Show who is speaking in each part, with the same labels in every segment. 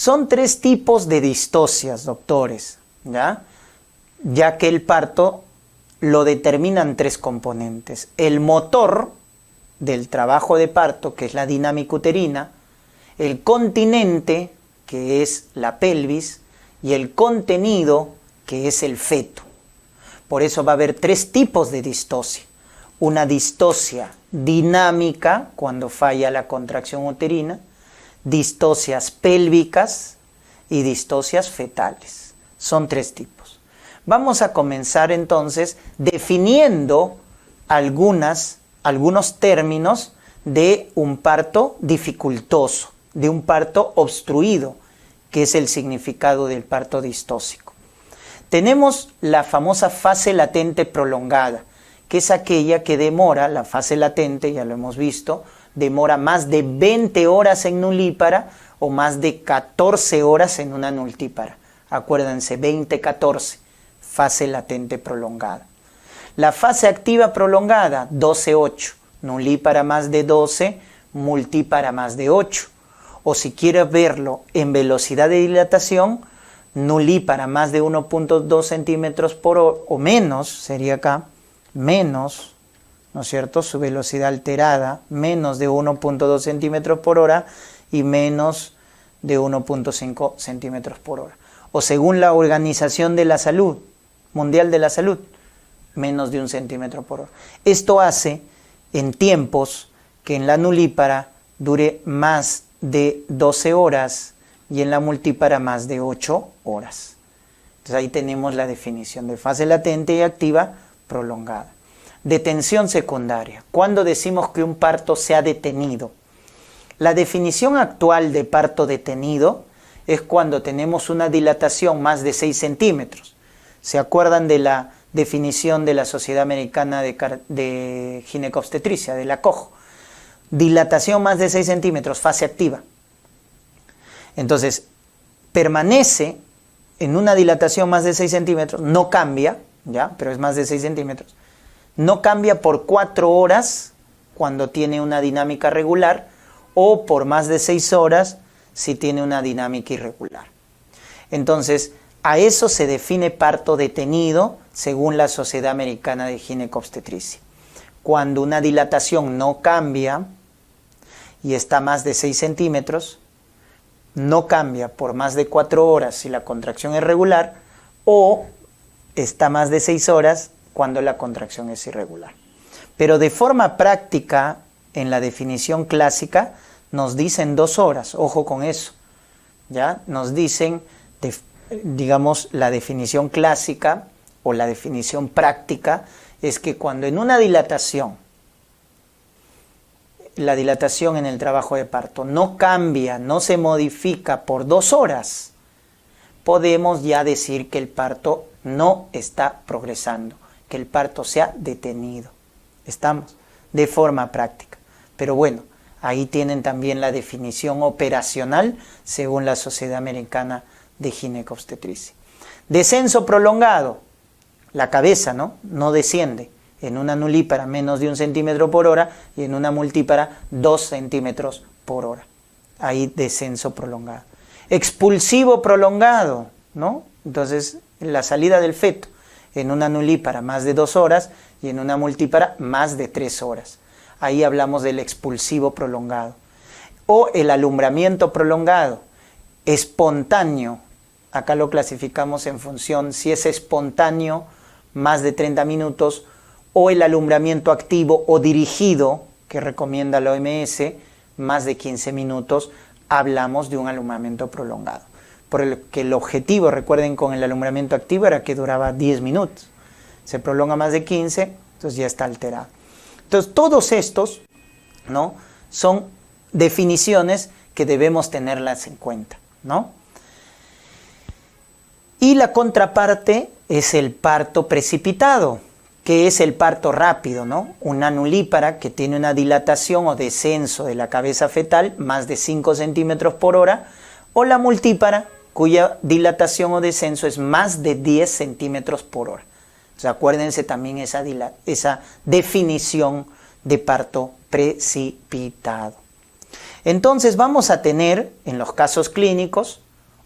Speaker 1: Son 3 tipos de distocias, doctores, ya que el parto lo determinan 3 componentes. El motor del trabajo de parto, que es la dinámica uterina, el continente, que es la pelvis, y el contenido, que es el feto. Por eso va a haber 3 tipos de distocia. Una distocia dinámica, cuando falla la contracción uterina, distocias pélvicas y distocias fetales. Son 3 tipos. Vamos a comenzar entonces definiendo algunos términos de un parto dificultoso, de un parto obstruido, que es el significado del parto distócico. Tenemos la famosa fase latente prolongada, que es aquella que demora, la fase latente, ya lo hemos visto, demora más de 20 horas en nulípara o más de 14 horas en una nultípara. Acuérdense, 20-14, fase latente prolongada. La fase activa prolongada, 12-8, nulípara más de 12, multípara más de 8. O si quieres verlo en velocidad de dilatación, nulípara más de 1.2 centímetros por hora, o menos, sería acá, menos, ¿no es cierto?, su velocidad alterada, menos de 1.2 centímetros por hora y menos de 1.5 centímetros por hora. O según la Organización de la Salud, Mundial de la Salud, menos de 1 centímetro por hora. Esto hace en tiempos que en la nulípara dure más de 12 horas y en la multípara más de 8 horas. Entonces ahí tenemos la definición de fase latente y activa prolongada. Detención secundaria. ¿Cuándo decimos que un parto se ha detenido? La definición actual de parto detenido es cuando tenemos una dilatación más de 6 centímetros. ¿Se acuerdan de la definición de la Sociedad Americana de Ginecobstetricia, de la COG? Dilatación más de 6 centímetros, fase activa. Entonces, permanece en una dilatación más de 6 centímetros, no cambia, ¿ya? Pero es más de 6 centímetros. No cambia por 4 horas cuando tiene una dinámica regular o por más de 6 horas si tiene una dinámica irregular. Entonces, a eso se define parto detenido según la Sociedad Americana de Ginecobstetricia. Cuando una dilatación no cambia y está más de 6 centímetros, no cambia por más de 4 horas si la contracción es regular o está más de 6 horas cuando la contracción es irregular. Pero de forma práctica, en la definición clásica, nos dicen 2 horas, ojo con eso, ¿ya? Nos dicen, digamos, la definición clásica o la definición práctica es que cuando en una dilatación, la dilatación en el trabajo de parto no cambia, no se modifica por 2 horas, podemos ya decir que el parto no está progresando, que el parto se ha detenido. Estamos de forma práctica. Pero bueno, ahí tienen también la definición operacional según la Sociedad Americana de Ginecobstetricia. Descenso prolongado. La cabeza, no desciende. En una nulípara menos de 1 centímetro por hora y en una multípara 2 centímetros por hora. Ahí descenso prolongado. Expulsivo prolongado, ¿no? Entonces, la salida del feto en una nulípara más de 2 horas y en una multípara más de 3 horas. Ahí hablamos del expulsivo prolongado. O el alumbramiento prolongado, espontáneo. Acá lo clasificamos en función si es espontáneo, más de 30 minutos, o el alumbramiento activo o dirigido, que recomienda la OMS, más de 15 minutos, hablamos de un alumbramiento prolongado. Porque el objetivo, recuerden, con el alumbramiento activo era que duraba 10 minutos. Se prolonga más de 15, entonces ya está alterado. Entonces, todos estos, ¿no?, son definiciones que debemos tenerlas en cuenta, ¿no? Y la contraparte es el parto precipitado, que es el parto rápido, ¿no? Una nulípara que tiene una dilatación o descenso de la cabeza fetal más de 5 centímetros por hora, o la multípara, cuya dilatación o descenso es más de 10 centímetros por hora. Entonces, acuérdense también esa definición de parto precipitado. Entonces vamos a tener, en los casos clínicos,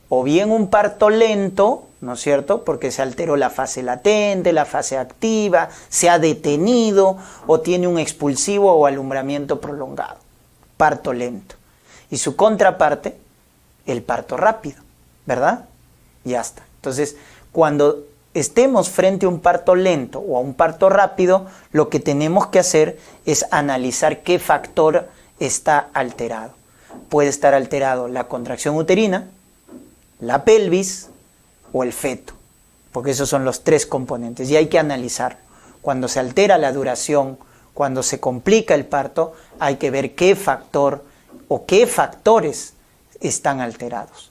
Speaker 1: o bien un parto lento, ¿no es cierto? Porque se alteró la fase latente, la fase activa, se ha detenido o tiene un expulsivo o alumbramiento prolongado. Parto lento. Y su contraparte, el parto rápido, ¿verdad? Ya está. Entonces, cuando estemos frente a un parto lento o a un parto rápido, lo que tenemos que hacer es analizar qué factor está alterado. Puede estar alterado la contracción uterina, la pelvis o el feto, porque esos son los tres componentes y hay que analizar. Cuando se altera la duración, cuando se complica el parto, hay que ver qué factor o qué factores están alterados.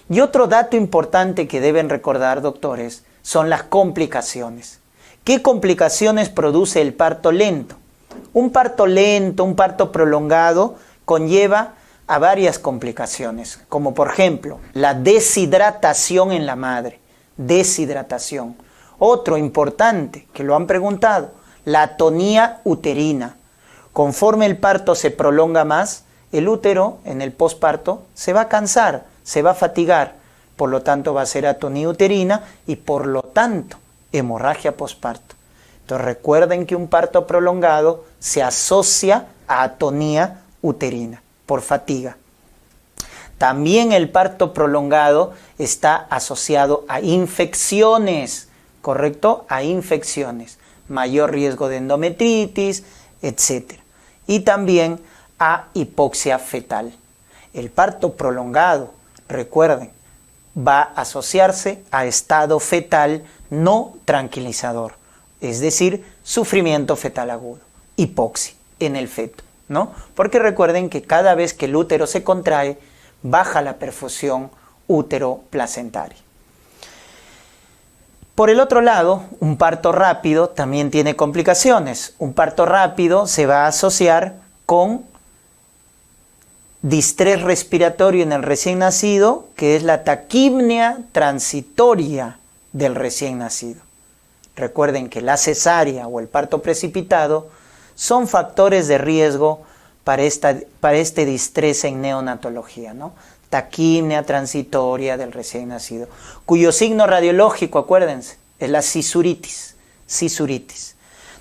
Speaker 1: Y otro dato importante que deben recordar, doctores, son las complicaciones. ¿Qué complicaciones produce el parto lento? Un parto lento, un parto prolongado, conlleva a varias complicaciones, como por ejemplo la deshidratación en la madre, deshidratación. Otro importante, que lo han preguntado, la atonía uterina. Conforme el parto se prolonga más, el útero en el posparto se va a cansar, se va a fatigar, por lo tanto va a ser atonía uterina y por lo tanto hemorragia posparto. Entonces recuerden que un parto prolongado se asocia a atonía uterina por fatiga. También el parto prolongado está asociado a infecciones, ¿correcto? A infecciones, mayor riesgo de endometritis, etc. Y también a hipoxia fetal. El parto prolongado, recuerden, va a asociarse a estado fetal no tranquilizador, es decir, sufrimiento fetal agudo, hipoxia en el feto, ¿no? Porque recuerden que cada vez que el útero se contrae, baja la perfusión útero-placentaria. Por el otro lado, un parto rápido también tiene complicaciones. Un parto rápido se va a asociar con distrés respiratorio en el recién nacido, que es la taquipnea transitoria del recién nacido. Recuerden que la cesárea o el parto precipitado son factores de riesgo para este distrés en neonatología, ¿no? Taquipnea transitoria del recién nacido, cuyo signo radiológico, acuérdense, es la cisuritis.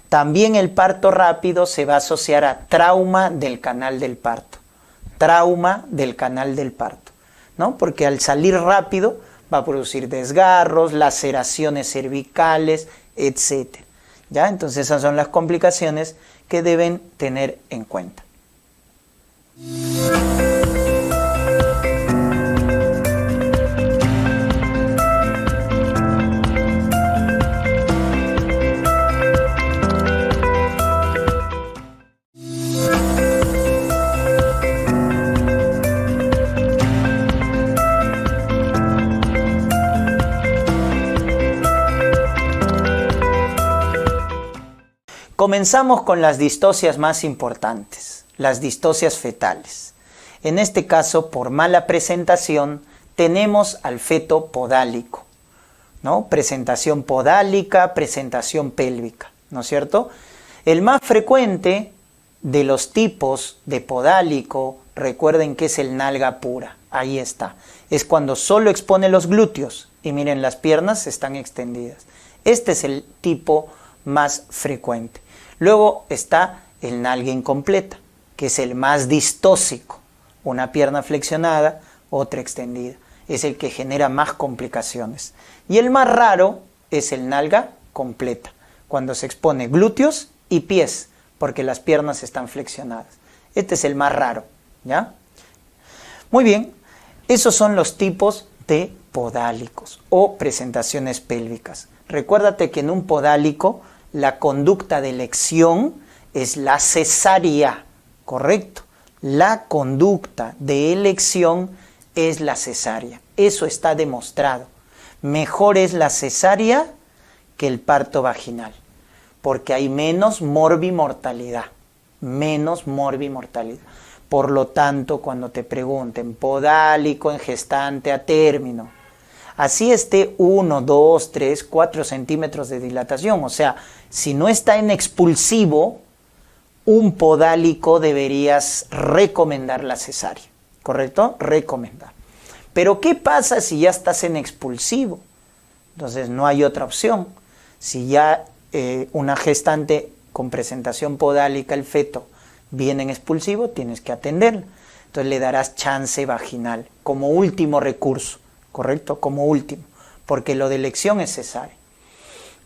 Speaker 1: También el parto rápido se va a asociar a trauma del canal del parto. Trauma del canal del parto, ¿no? Porque al salir rápido va a producir desgarros, laceraciones cervicales, etc. ¿Ya? Entonces esas son las complicaciones que deben tener en cuenta. Comenzamos con las distocias más importantes, las distocias fetales. En este caso, por mala presentación, tenemos al feto podálico, ¿no? Presentación podálica, presentación pélvica, ¿no es cierto? El más frecuente de los tipos de podálico, recuerden que es el nalga pura, ahí está. Es cuando solo expone los glúteos y miren, las piernas están extendidas. Este es el tipo más frecuente. Luego está el nalga incompleta, que es el más distóxico. Una pierna flexionada, otra extendida. Es el que genera más complicaciones. Y el más raro es el nalga completa, cuando se expone glúteos y pies, porque las piernas están flexionadas. Este es el más raro, ¿ya? Muy bien, esos son los tipos de podálicos o presentaciones pélvicas. Recuérdate que en un podálico la conducta de elección es la cesárea, ¿correcto? La conducta de elección es la cesárea. Eso está demostrado. Mejor es la cesárea que el parto vaginal, porque hay menos morbimortalidad. Menos morbimortalidad. Por lo tanto, cuando te pregunten podálico en gestante a término, así esté 1, 2, 3, 4 centímetros de dilatación, o sea, si no está en expulsivo, un podálico deberías recomendar la cesárea, ¿correcto? Recomendar. Pero ¿qué pasa si ya estás en expulsivo? Entonces no hay otra opción. Si ya una gestante con presentación podálica, el feto, viene en expulsivo, tienes que atenderla. Entonces le darás chance vaginal como último recurso, ¿correcto? Como último, porque lo de elección es cesárea.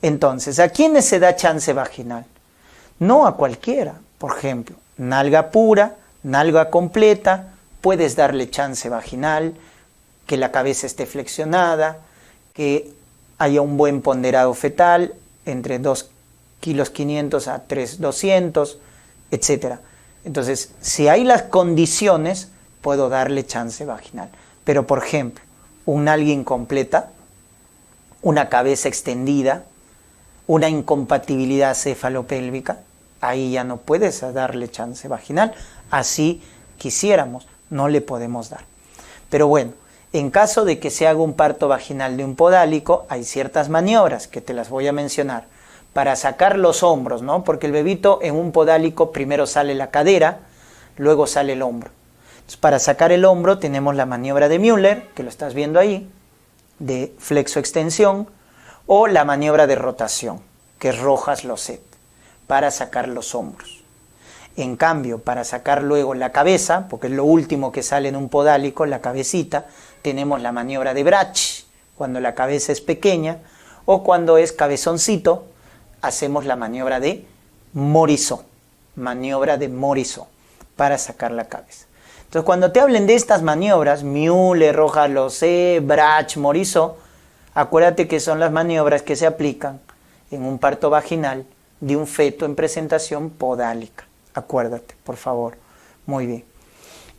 Speaker 1: Entonces, ¿a quiénes se da chance vaginal? No a cualquiera. Por ejemplo, nalga pura, nalga completa, puedes darle chance vaginal, que la cabeza esté flexionada, que haya un buen ponderado fetal, entre 2,5 kilos a 3,200, etc. Entonces, si hay las condiciones, puedo darle chance vaginal. Pero, por ejemplo, un nalga incompleta, una cabeza extendida, una incompatibilidad cefalopélvica, ahí ya no puedes darle chance vaginal, así quisiéramos, no le podemos dar. Pero bueno, en caso de que se haga un parto vaginal de un podálico, hay ciertas maniobras que te las voy a mencionar para sacar los hombros, ¿no? Porque el bebito en un podálico primero sale la cadera, luego sale el hombro. Entonces, para sacar el hombro tenemos la maniobra de Müller, que lo estás viendo ahí, de flexo-extensión, o la maniobra de rotación, que es Rojas-Losset, para sacar los hombros. En cambio, para sacar luego la cabeza, porque es lo último que sale en un podálico, la cabecita, tenemos la maniobra de Brach, cuando la cabeza es pequeña, o cuando es cabezoncito, hacemos la maniobra de Morisot, para sacar la cabeza. Entonces, cuando te hablen de estas maniobras, Müller, Rojas-Losset, Brach, Morisot, acuérdate que son las maniobras que se aplican en un parto vaginal de un feto en presentación podálica. Acuérdate, por favor. Muy bien.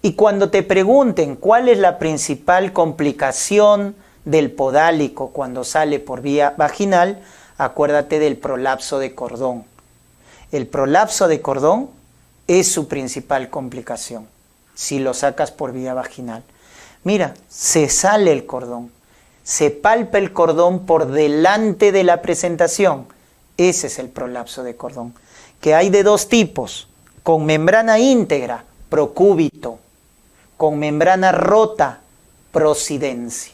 Speaker 1: Y cuando te pregunten cuál es la principal complicación del podálico cuando sale por vía vaginal, acuérdate del prolapso de cordón. El prolapso de cordón es su principal complicación si lo sacas por vía vaginal. Mira, se sale el cordón, se palpa el cordón por delante de la presentación. Ese es el prolapso de cordón, que hay de dos tipos: con membrana íntegra, procúbito; con membrana rota, prosidencia.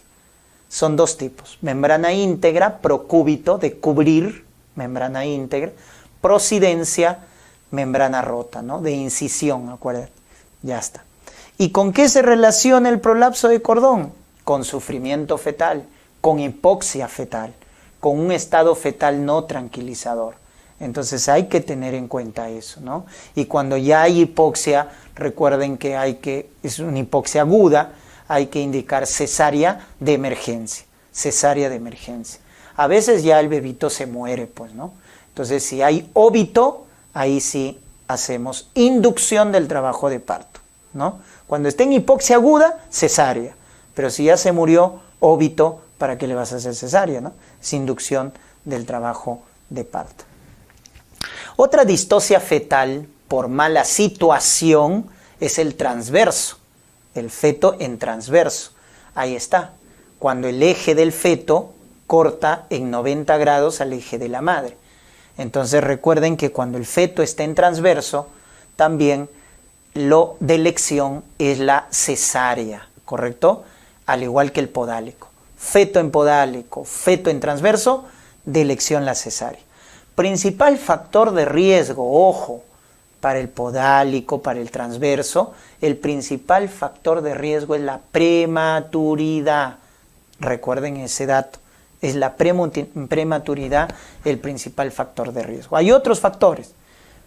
Speaker 1: Son dos tipos: membrana íntegra, procúbito, de cubrir, membrana íntegra; prosidencia, membrana rota, ¿no? De incisión, acuérdate. Ya está. ¿Y con qué se relaciona el prolapso de cordón? Con sufrimiento fetal, con hipoxia fetal, con un estado fetal no tranquilizador. Entonces hay que tener en cuenta eso, ¿no? Y cuando ya hay hipoxia, recuerden que es una hipoxia aguda, hay que indicar cesárea de emergencia, cesárea de emergencia. A veces ya el bebito se muere, pues, ¿no? Entonces, si hay óbito, ahí sí hacemos inducción del trabajo de parto, ¿no? Cuando esté en hipoxia aguda, cesárea. Pero si ya se murió, óbito, ¿para qué le vas a hacer cesárea, no? Es inducción del trabajo de parto. Otra distocia fetal por mala situación es el transverso, el feto en transverso. Ahí está, cuando el eje del feto corta en 90 grados al eje de la madre. Entonces recuerden que cuando el feto está en transverso, también lo de elección es la cesárea, ¿correcto? Al igual que el podálico. Feto en podálico, feto en transverso, de elección la cesárea. Principal factor de riesgo, ojo, para el podálico, para el transverso, el principal factor de riesgo es la prematuridad. Recuerden ese dato, es la prematuridad el principal factor de riesgo. Hay otros factores,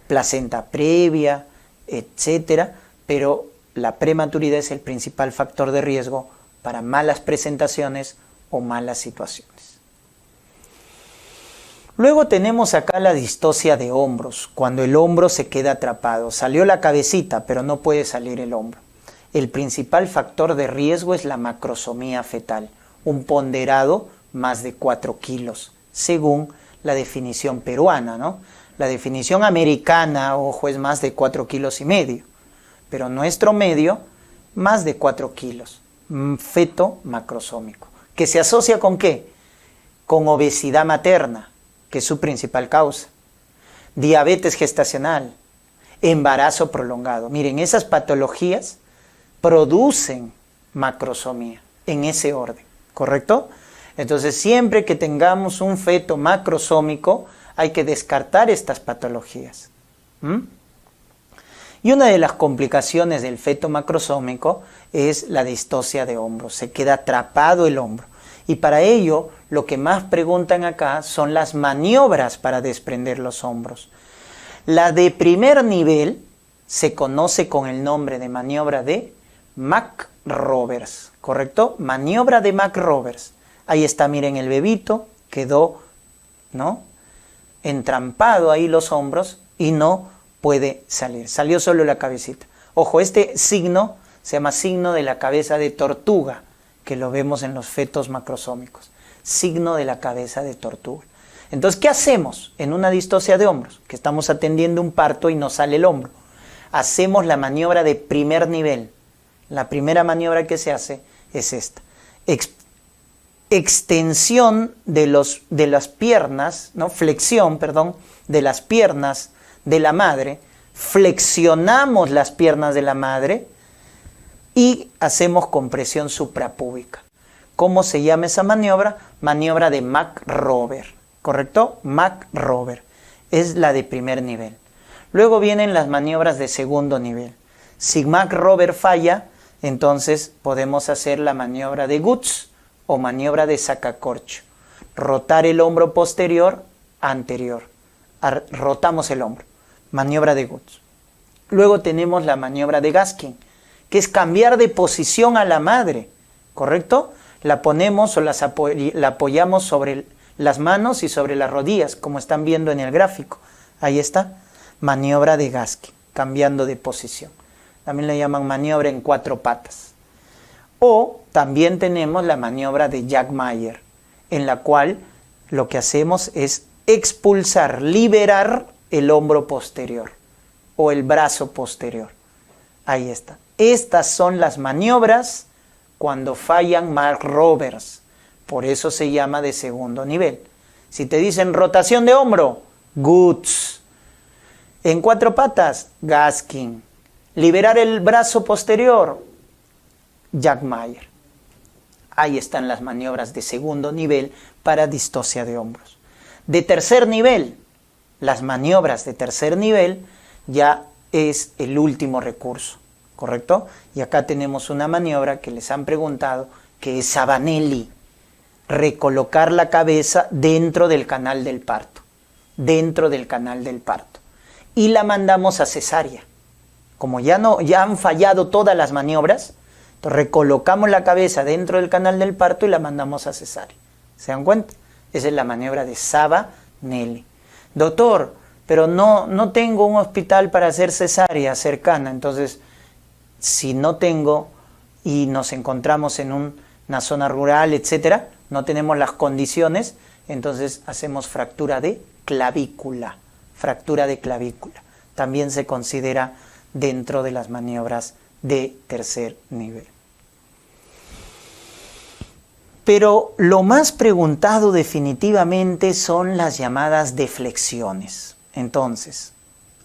Speaker 1: placenta previa, etcétera, pero la prematuridad es el principal factor de riesgo para malas presentaciones o malas situaciones. Luego tenemos acá la distocia de hombros, cuando el hombro se queda atrapado. Salió la cabecita, pero no puede salir el hombro. El principal factor de riesgo es la macrosomía fetal, un ponderado más de 4 kilos, según la definición peruana, ¿no? La definición americana, ojo, es más de 4,5 kilos, pero nuestro medio, más de 4 kilos. Feto macrosómico, que se asocia ¿con qué? Con obesidad materna, que es su principal causa, diabetes gestacional, embarazo prolongado. Miren, esas patologías producen macrosomía. en ese orden, ¿correcto? Entonces, siempre que tengamos un feto macrosómico, hay que descartar estas patologías. Y una de las complicaciones del feto macrosómico es la distocia de hombro. Se queda atrapado el hombro. Y para ello, lo que más preguntan acá son las maniobras para desprender los hombros. La de primer nivel se conoce con el nombre de maniobra de McRoberts, ¿correcto? Maniobra de McRoberts. Ahí está, miren, el bebito quedó, ¿no?, entrampado ahí los hombros y no puede salir. Salió solo la cabecita. Ojo, este signo se llama signo de la cabeza de tortuga, que lo vemos en los fetos macrosómicos. Signo de la cabeza de tortuga. Entonces, ¿qué hacemos en una distocia de hombros? Que estamos atendiendo un parto y no sale el hombro. Hacemos la maniobra de primer nivel. La primera maniobra que se hace es esta. Extensión de las piernas, ¿no? Flexión, perdón, de las piernas de la madre. Flexionamos las piernas de la madre y hacemos compresión suprapúbica. ¿Cómo se llama esa maniobra? Maniobra de McRoberts, ¿correcto? McRoberts es la de primer nivel. Luego vienen las maniobras de segundo nivel. Si McRoberts falla, entonces podemos hacer la maniobra de Guts o maniobra de sacacorcho. Rotar el hombro posterior, anterior. Rotamos el hombro. Maniobra de Guts. Luego tenemos la maniobra de Gaskin, que es cambiar de posición a la madre, ¿correcto? La ponemos o la apoyamos sobre las manos y sobre las rodillas, como están viendo en el gráfico. Ahí está. Maniobra de Gaskin, cambiando de posición. También le llaman maniobra en 4 patas. O también tenemos la maniobra de Jack-Mayer, en la cual lo que hacemos es expulsar, liberar el hombro posterior o el brazo posterior. Ahí está. Estas son las maniobras cuando fallan McRoberts. Por eso se llama de segundo nivel. Si te dicen rotación de hombro, Guts. En 4 patas, Gaskin. Liberar el brazo posterior, Jack-Mayer. Ahí están las maniobras de segundo nivel para distocia de hombros. De tercer nivel, las maniobras de tercer nivel ya es el último recurso, ¿correcto? Y acá tenemos una maniobra que les han preguntado, que es Sabanelli. Recolocar la cabeza dentro del canal del parto. Dentro del canal del parto. Y la mandamos a cesárea. Como ya han fallado todas las maniobras, recolocamos la cabeza dentro del canal del parto y la mandamos a cesárea. ¿Se dan cuenta? Esa es la maniobra de Sabanelli. Doctor, pero no tengo un hospital para hacer cesárea cercana. Entonces, si no tengo y nos encontramos en una zona rural, etcétera, no tenemos las condiciones, entonces hacemos fractura de clavícula. Fractura de clavícula. También se considera dentro de las maniobras de tercer nivel. Pero lo más preguntado definitivamente son las llamadas deflexiones. Entonces,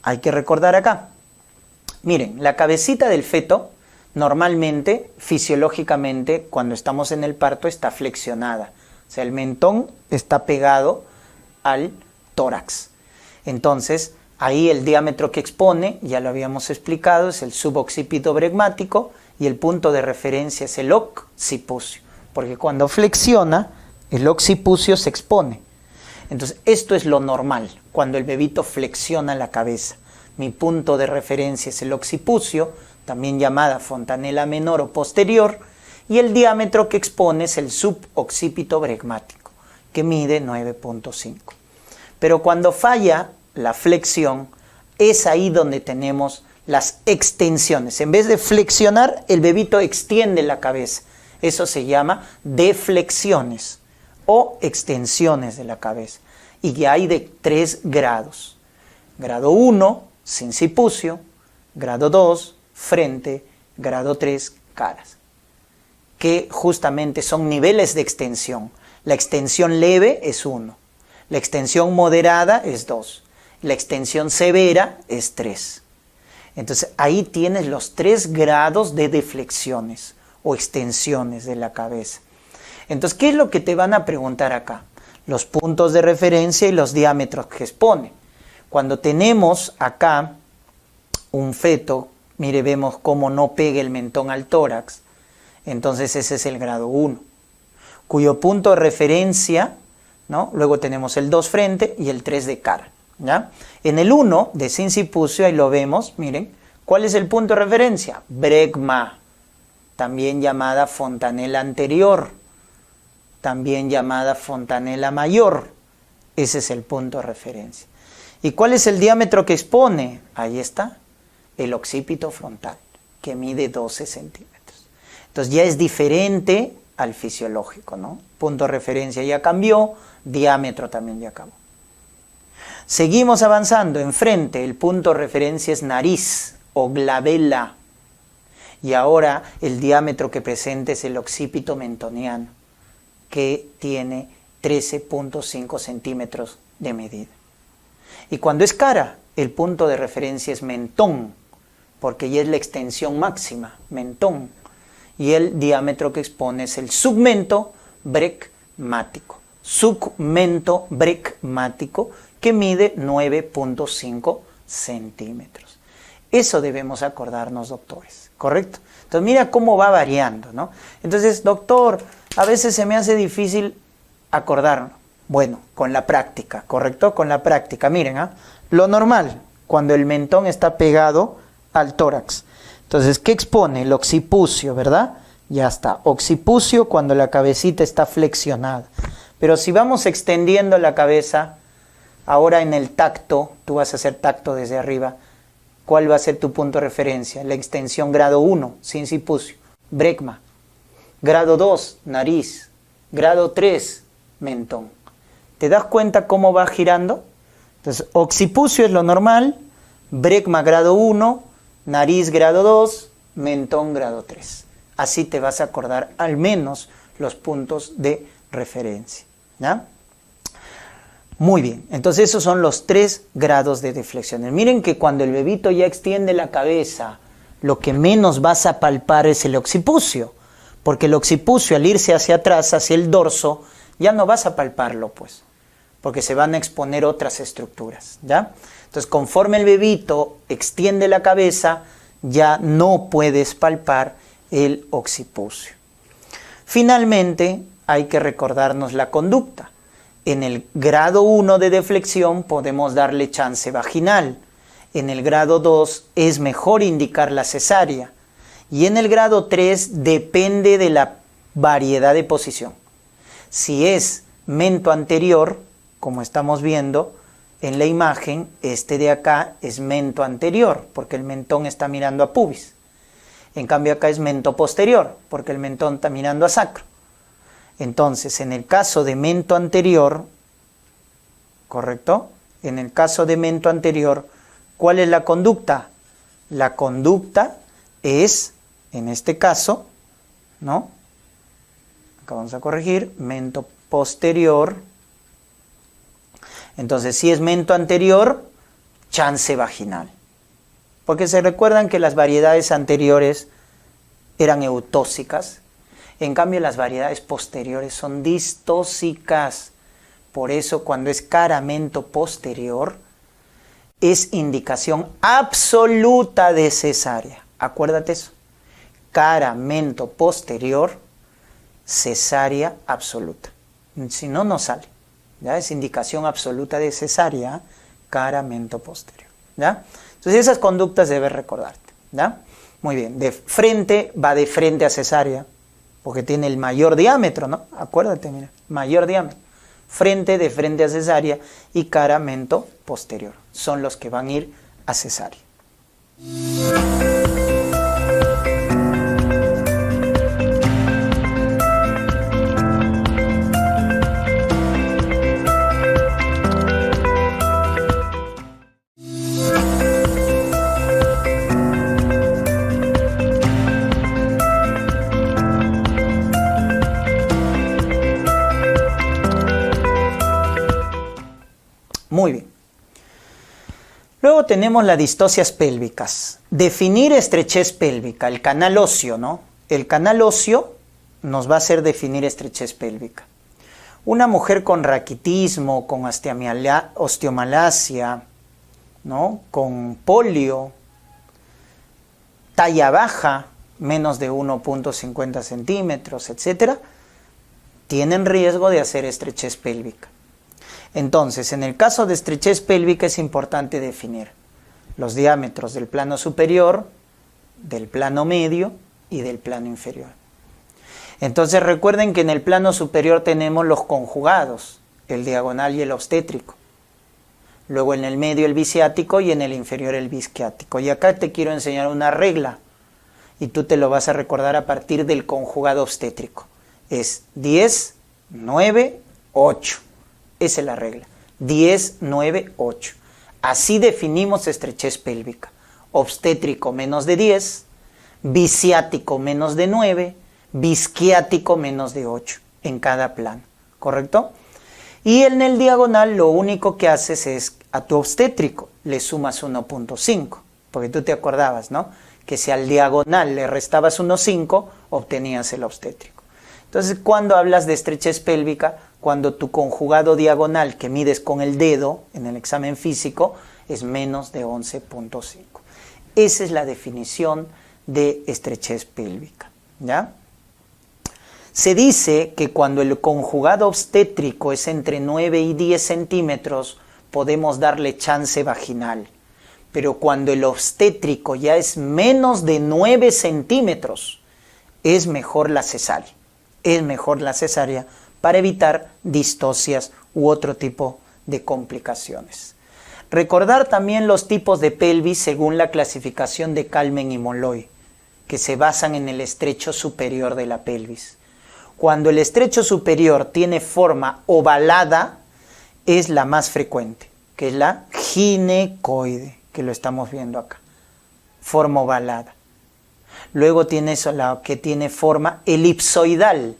Speaker 1: hay que recordar acá. Miren, la cabecita del feto normalmente, fisiológicamente, cuando estamos en el parto, está flexionada. O sea, el mentón está pegado al tórax. Entonces, ahí el diámetro que expone, ya lo habíamos explicado, es el suboccipito bregmático y el punto de referencia es el occipucio. Porque cuando flexiona, el occipucio se expone. Entonces, esto es lo normal, cuando el bebito flexiona la cabeza. Mi punto de referencia es el occipucio, también llamada fontanela menor o posterior, y el diámetro que expone es el suboccipito bregmático, que mide 9.5. Pero cuando falla la flexión, es ahí donde tenemos las extensiones. En vez de flexionar, el bebito extiende la cabeza. Eso se llama deflexiones o extensiones de la cabeza. Y que hay de 3 grados. Grado 1, sincipucio. Grado 2, frente. Grado 3, caras. Que justamente son niveles de extensión. La extensión leve es 1. La extensión moderada es 2. La extensión severa es 3. Entonces ahí tienes los 3 grados de deflexiones o extensiones de la cabeza. Entonces, ¿qué es lo que te van a preguntar acá? Los puntos de referencia y los diámetros que expone. Cuando tenemos acá un feto, mire, vemos cómo no pega el mentón al tórax, entonces ese es el grado 1, cuyo punto de referencia, ¿no? Luego tenemos el 2 frente y el 3 de cara, ¿ya? En el 1 de sincipucio, ahí lo vemos, miren, ¿cuál es el punto de referencia? Bregma, también llamada fontanela anterior, también llamada fontanela mayor, ese es el punto de referencia. ¿Y cuál es el diámetro que expone? Ahí está, el occipito frontal, que mide 12 centímetros. Entonces ya es diferente al fisiológico, ¿no? Punto de referencia ya cambió, diámetro también ya cambió. Seguimos avanzando, enfrente el punto de referencia es nariz o glabela. Y ahora el diámetro que presenta es el occipito mentoniano, que tiene 13.5 centímetros de medida. Y cuando es cara, el punto de referencia es mentón, porque ya es la extensión máxima, mentón. Y el diámetro que expone es el submento bregmático. Submento bregmático, que mide 9.5 centímetros. Eso debemos acordarnos, doctores, ¿correcto? Entonces mira cómo va variando, ¿no? Entonces, doctor, a veces se me hace difícil acordarnos. Bueno, con la práctica, ¿correcto? Con la práctica. Miren, lo normal, cuando el mentón está pegado al tórax. Entonces, ¿qué expone? El occipucio, ¿verdad? Ya está. Occipucio cuando la cabecita está flexionada. Pero si vamos extendiendo la cabeza, ahora en el tacto, tú vas a hacer tacto desde arriba, ¿cuál va a ser tu punto de referencia? La extensión grado 1, sincipucio, bregma. Grado 2, nariz. Grado 3, mentón. ¿Te das cuenta cómo va girando? Entonces, occipucio es lo normal, bregma grado 1, nariz grado 2, mentón grado 3. Así te vas a acordar al menos los puntos de referencia, ¿ya? Muy bien, entonces esos son los 3 grados de deflexión. Miren que cuando el bebito ya extiende la cabeza, lo que menos vas a palpar es el occipucio, porque el occipucio al irse hacia atrás, hacia el dorso, ya no vas a palparlo, pues, porque se van a exponer otras estructuras, ¿ya? Entonces, conforme el bebito extiende la cabeza, ya no puedes palpar el occipucio. Finalmente, hay que recordarnos la conducta. En el grado 1 de deflexión podemos darle chance vaginal. En el grado 2 es mejor indicar la cesárea. Y en el grado 3 depende de la variedad de posición. Si es mento anterior, como estamos viendo en la imagen, este de acá es mento anterior, porque el mentón está mirando a pubis. En cambio acá es mento posterior, porque el mentón está mirando a sacro. Entonces, en el caso de mento anterior, ¿correcto? En el caso de mento anterior, ¿cuál es la conducta? La conducta es, en este caso, ¿no? Acá vamos a corregir, mento posterior. Entonces, si es mento anterior, chance vaginal. Porque se recuerdan que las variedades anteriores eran eutóxicas. En cambio, las variedades posteriores son distóxicas. Por eso, cuando es caramento posterior, es indicación absoluta de cesárea. Acuérdate eso. Caramento posterior, cesárea absoluta. Si no, no sale. ¿Ya? Es indicación absoluta de cesárea, caramento posterior. ¿Ya? Entonces, esas conductas debes recordarte. ¿Ya? Muy bien. De frente, va de frente a cesárea, porque tiene el mayor diámetro, ¿no? Acuérdate, mira, mayor diámetro. Frente, de frente a cesárea, y caramento posterior. Son los que van a ir a cesárea. Muy bien. Luego tenemos las distocias pélvicas. Definir estrechez pélvica, el canal óseo, ¿no? el canal óseo nos va a hacer definir estrechez pélvica. Una mujer con raquitismo, con osteomalacia, ¿no?, con polio, talla baja, menos de 1.50 centímetros, etc., tienen riesgo de hacer estrechez pélvica. Entonces, en el caso de estrechez pélvica es importante definir los diámetros del plano superior, del plano medio y del plano inferior. Entonces recuerden que en el plano superior tenemos los conjugados, el diagonal y el obstétrico. Luego en el medio el bisciático y en el inferior el bisquiático. Y acá te quiero enseñar una regla y tú te lo vas a recordar a partir del conjugado obstétrico. Es 10, 9, 8. Esa es la regla. 10, 9, 8. Así definimos estrechez pélvica. Obstétrico menos de 10, bisciático menos de 9, bisquiático menos de 8 en cada plano, ¿correcto? Y en el diagonal lo único que haces es a tu obstétrico le sumas 1.5, porque tú te acordabas, ¿no?, que si al diagonal le restabas 1.5 obtenías el obstétrico. Entonces, cuando hablas de estrechez pélvica, cuando tu conjugado diagonal que mides con el dedo en el examen físico es menos de 11.5. Esa es la definición de estrechez pélvica, ¿ya? Se dice que cuando el conjugado obstétrico es entre 9 y 10 centímetros, podemos darle chance vaginal. Pero cuando el obstétrico ya es menos de 9 centímetros, es mejor la cesárea. Es mejor la cesárea para evitar distocias u otro tipo de complicaciones. Recordar también los tipos de pelvis según la clasificación de Kalmen y Molloy, que se basan en el estrecho superior de la pelvis. Cuando el estrecho superior tiene forma ovalada, es la más frecuente, que es la ginecoide, que lo estamos viendo acá, forma ovalada. Luego tiene la que tiene forma elipsoidal,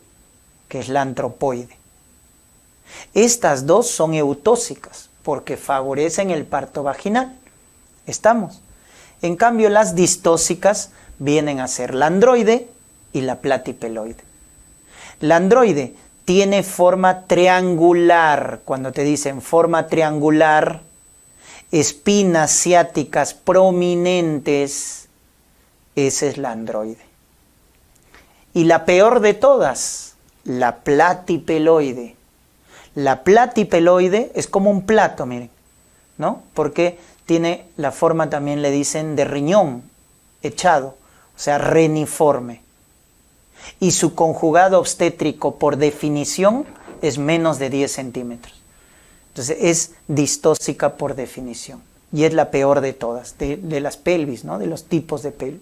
Speaker 1: que es la antropoide. Estas dos son eutóxicas, porque favorecen el parto vaginal. ¿Estamos? En cambio, las distóxicas vienen a ser la androide y la platipeloide. La androide tiene forma triangular. Cuando te dicen forma triangular, espinas ciáticas prominentes, esa es la androide. Y la peor de todas, la platipeloide. La platipeloide es como un plato, miren, ¿no? Porque tiene la forma, también le dicen, de riñón echado, o sea, reniforme. Y su conjugado obstétrico, por definición, es menos de 10 centímetros. Entonces, es distóxica por definición. Y es la peor de todas, de las pelvis, ¿no?, de los tipos de pelvis.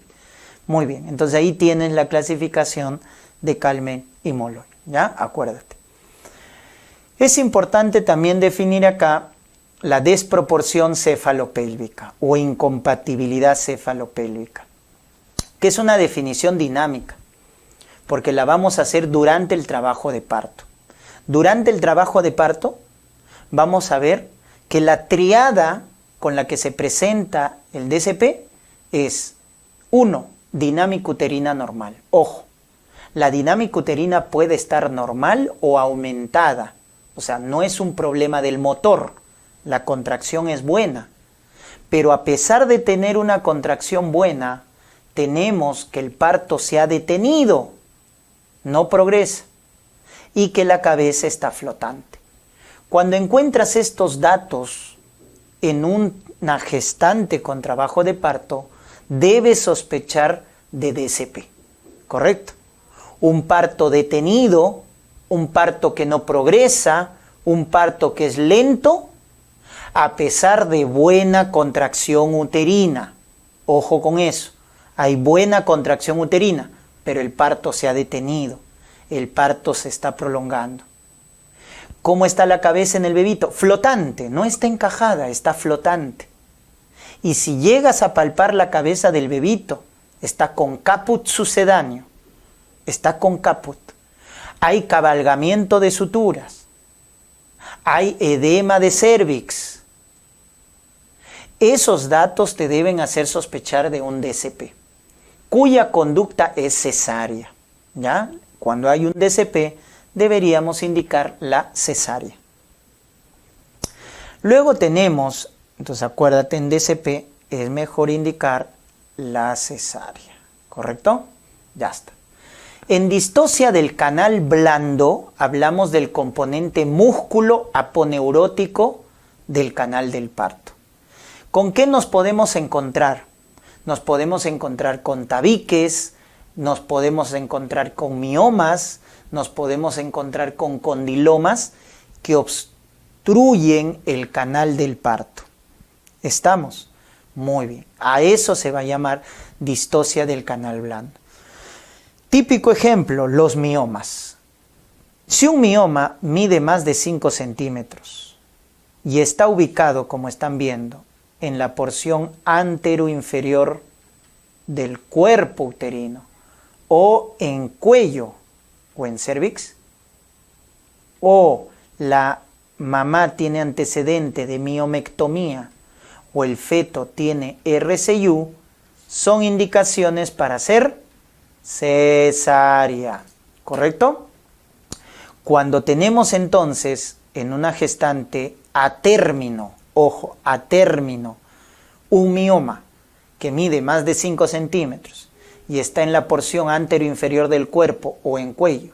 Speaker 1: Muy bien, entonces ahí tienen la clasificación de Kalmen y Molloy, ¿ya? Acuérdate. Es importante también definir acá la desproporción cefalopélvica o incompatibilidad cefalopélvica, que es una definición dinámica, porque la vamos a hacer durante el trabajo de parto. Durante el trabajo de parto vamos a ver que la triada con la que se presenta el DCP es 1. Dinámica uterina normal. Ojo, la dinámica uterina puede estar normal o aumentada. O sea, no es un problema del motor, la contracción es buena. Pero a pesar de tener una contracción buena, tenemos que el parto se ha detenido, no progresa, y que la cabeza está flotante. Cuando encuentras estos datos en una gestante con trabajo de parto, debes sospechar de DCP, ¿correcto? Un parto detenido, un parto que no progresa, un parto que es lento, a pesar de buena contracción uterina. Ojo con eso, hay buena contracción uterina, pero el parto se ha detenido, el parto se está prolongando. ¿Cómo está la cabeza en el bebito? Flotante, no está encajada, está flotante. Y si llegas a palpar la cabeza del bebito, está con caput sucedáneo, está con caput. Hay cabalgamiento de suturas, hay edema de cérvix. Esos datos te deben hacer sospechar de un DCP. cuya conducta es cesárea. ¿Ya? Cuando hay un DCP, deberíamos indicar la cesárea. Luego tenemos, entonces acuérdate, en DCP es mejor indicar la cesárea, ¿correcto? Ya está. En distocia del canal blando hablamos del componente músculo aponeurótico del canal del parto. ¿Con qué nos podemos encontrar? Nos podemos encontrar con tabiques, nos podemos encontrar con miomas, nos podemos encontrar con condilomas que obstruyen el canal del parto. ¿Estamos? Muy bien. A eso se va a llamar distocia del canal blando. Típico ejemplo, los miomas. Si un mioma mide más de 5 centímetros y está ubicado, como están viendo, en la porción anteroinferior del cuerpo uterino o en cuello o en cervix, o la mamá tiene antecedente de miomectomía o el feto tiene RCU, son indicaciones para hacer cesárea, ¿correcto? Cuando tenemos entonces en una gestante a término, ojo, a término, un mioma que mide más de 5 centímetros y está en la porción anteroinferior del cuerpo o en cuello,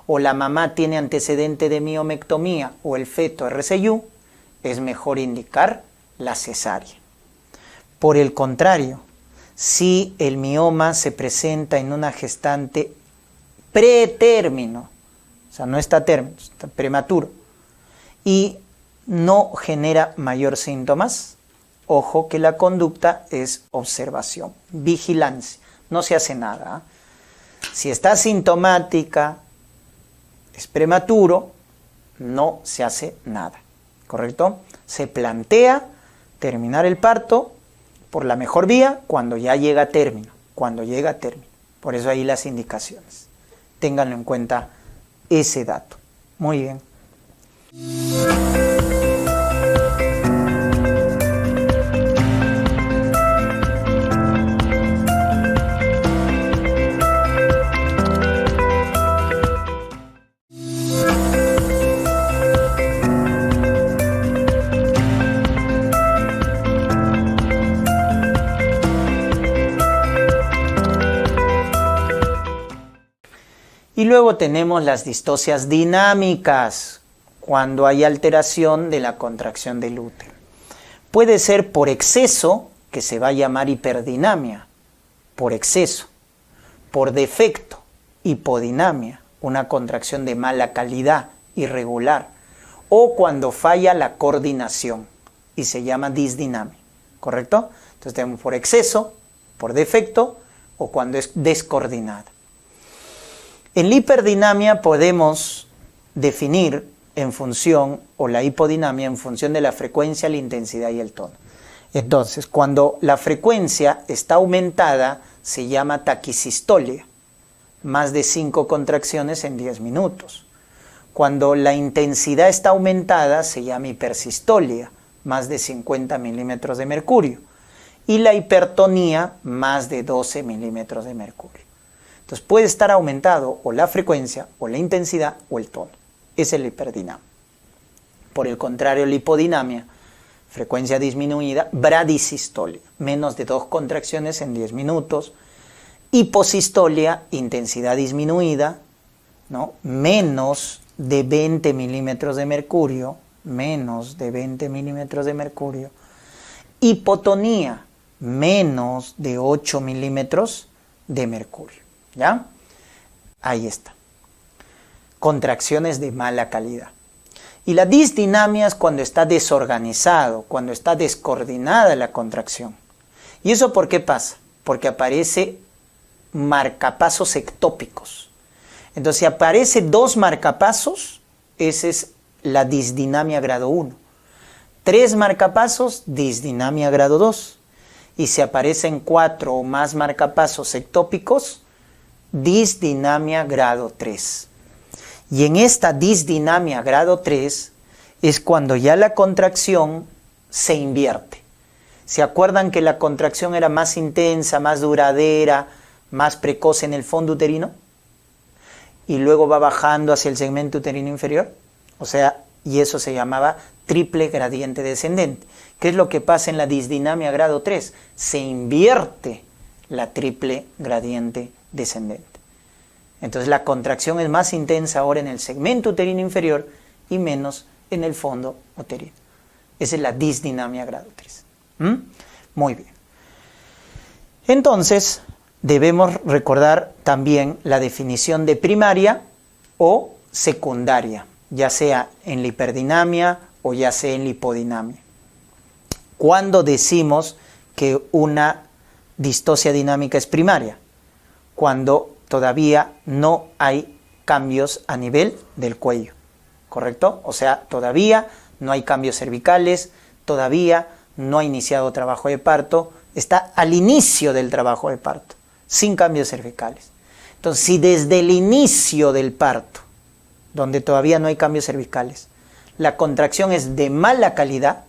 Speaker 1: o la mamá tiene antecedente de miomectomía o el feto RCU, es mejor indicar la cesárea. Por el contrario, si el mioma se presenta en una gestante pretérmino, o sea, no está a término, está prematuro, y no genera mayor síntomas, ojo que la conducta es observación, vigilancia, no se hace nada. Si está sintomática, es prematuro, no se hace nada, ¿correcto? Se plantea terminar el parto por la mejor vía cuando ya llega a término, Por eso ahí las indicaciones. Ténganlo en cuenta ese dato. Muy bien. Y luego tenemos las distocias dinámicas, cuando hay alteración de la contracción del útero. Puede ser por exceso, que se va a llamar hiperdinamia, por exceso, por defecto, hipodinamia, una contracción de mala calidad, irregular, o cuando falla la coordinación y se llama disdinamia, ¿correcto? Entonces tenemos por exceso, por defecto o cuando es descoordinada. En la hiperdinamia podemos definir en función, o la hipodinamia en función de la frecuencia, la intensidad y el tono. Entonces, cuando la frecuencia está aumentada, se llama taquisistolia, más de 5 contracciones en 10 minutos. Cuando la intensidad está aumentada, se llama hipersistolia, más de 50 milímetros de mercurio. Y la hipertonía, más de 12 milímetros de mercurio. Entonces puede estar aumentado o la frecuencia, o la intensidad, o el tono. Esa es la hiperdinamia. Por el contrario, la hipodinamia, frecuencia disminuida, bradisistolia, menos de 2 contracciones en 10 minutos. Hiposistolia, intensidad disminuida, ¿no? Menos de 20 milímetros de mercurio, menos de 20 milímetros de mercurio. Hipotonía, menos de 8 milímetros de mercurio. ¿Ya? Ahí está. Contracciones de mala calidad. Y la disdinamia es cuando está desorganizado, cuando está descoordinada la contracción. ¿Y eso por qué pasa? Porque aparece marcapasos ectópicos. Entonces, si aparece 2 marcapasos, esa es la disdinamia grado 1. 3 marcapasos, disdinamia grado 2. Y si aparecen 4 o más marcapasos ectópicos, disdinamia grado 3. Y en esta disdinamia grado 3 es cuando ya la contracción se invierte. ¿Se acuerdan que la contracción era más intensa, más duradera, más precoz en el fondo uterino y luego va bajando hacia el segmento uterino inferior. O sea, y eso se llamaba triple gradiente descendente. ¿Qué es lo que pasa en la disdinamia grado 3? Se invierte la triple gradiente descendente. Entonces la contracción es más intensa ahora en el segmento uterino inferior y menos en el fondo uterino. Esa es la disdinamia grado 3. Muy bien. Entonces, debemos recordar también la definición de primaria o secundaria, ya sea en la hiperdinamia o ya sea en la hipodinamia. ¿Cuándo decimos que una distocia dinámica es primaria? Cuando todavía no hay cambios a nivel del cuello, ¿correcto? O sea, todavía no hay cambios cervicales, todavía no ha iniciado trabajo de parto, está al inicio del trabajo de parto, sin cambios cervicales. Entonces, si desde el inicio del parto, donde todavía no hay cambios cervicales, la contracción es de mala calidad,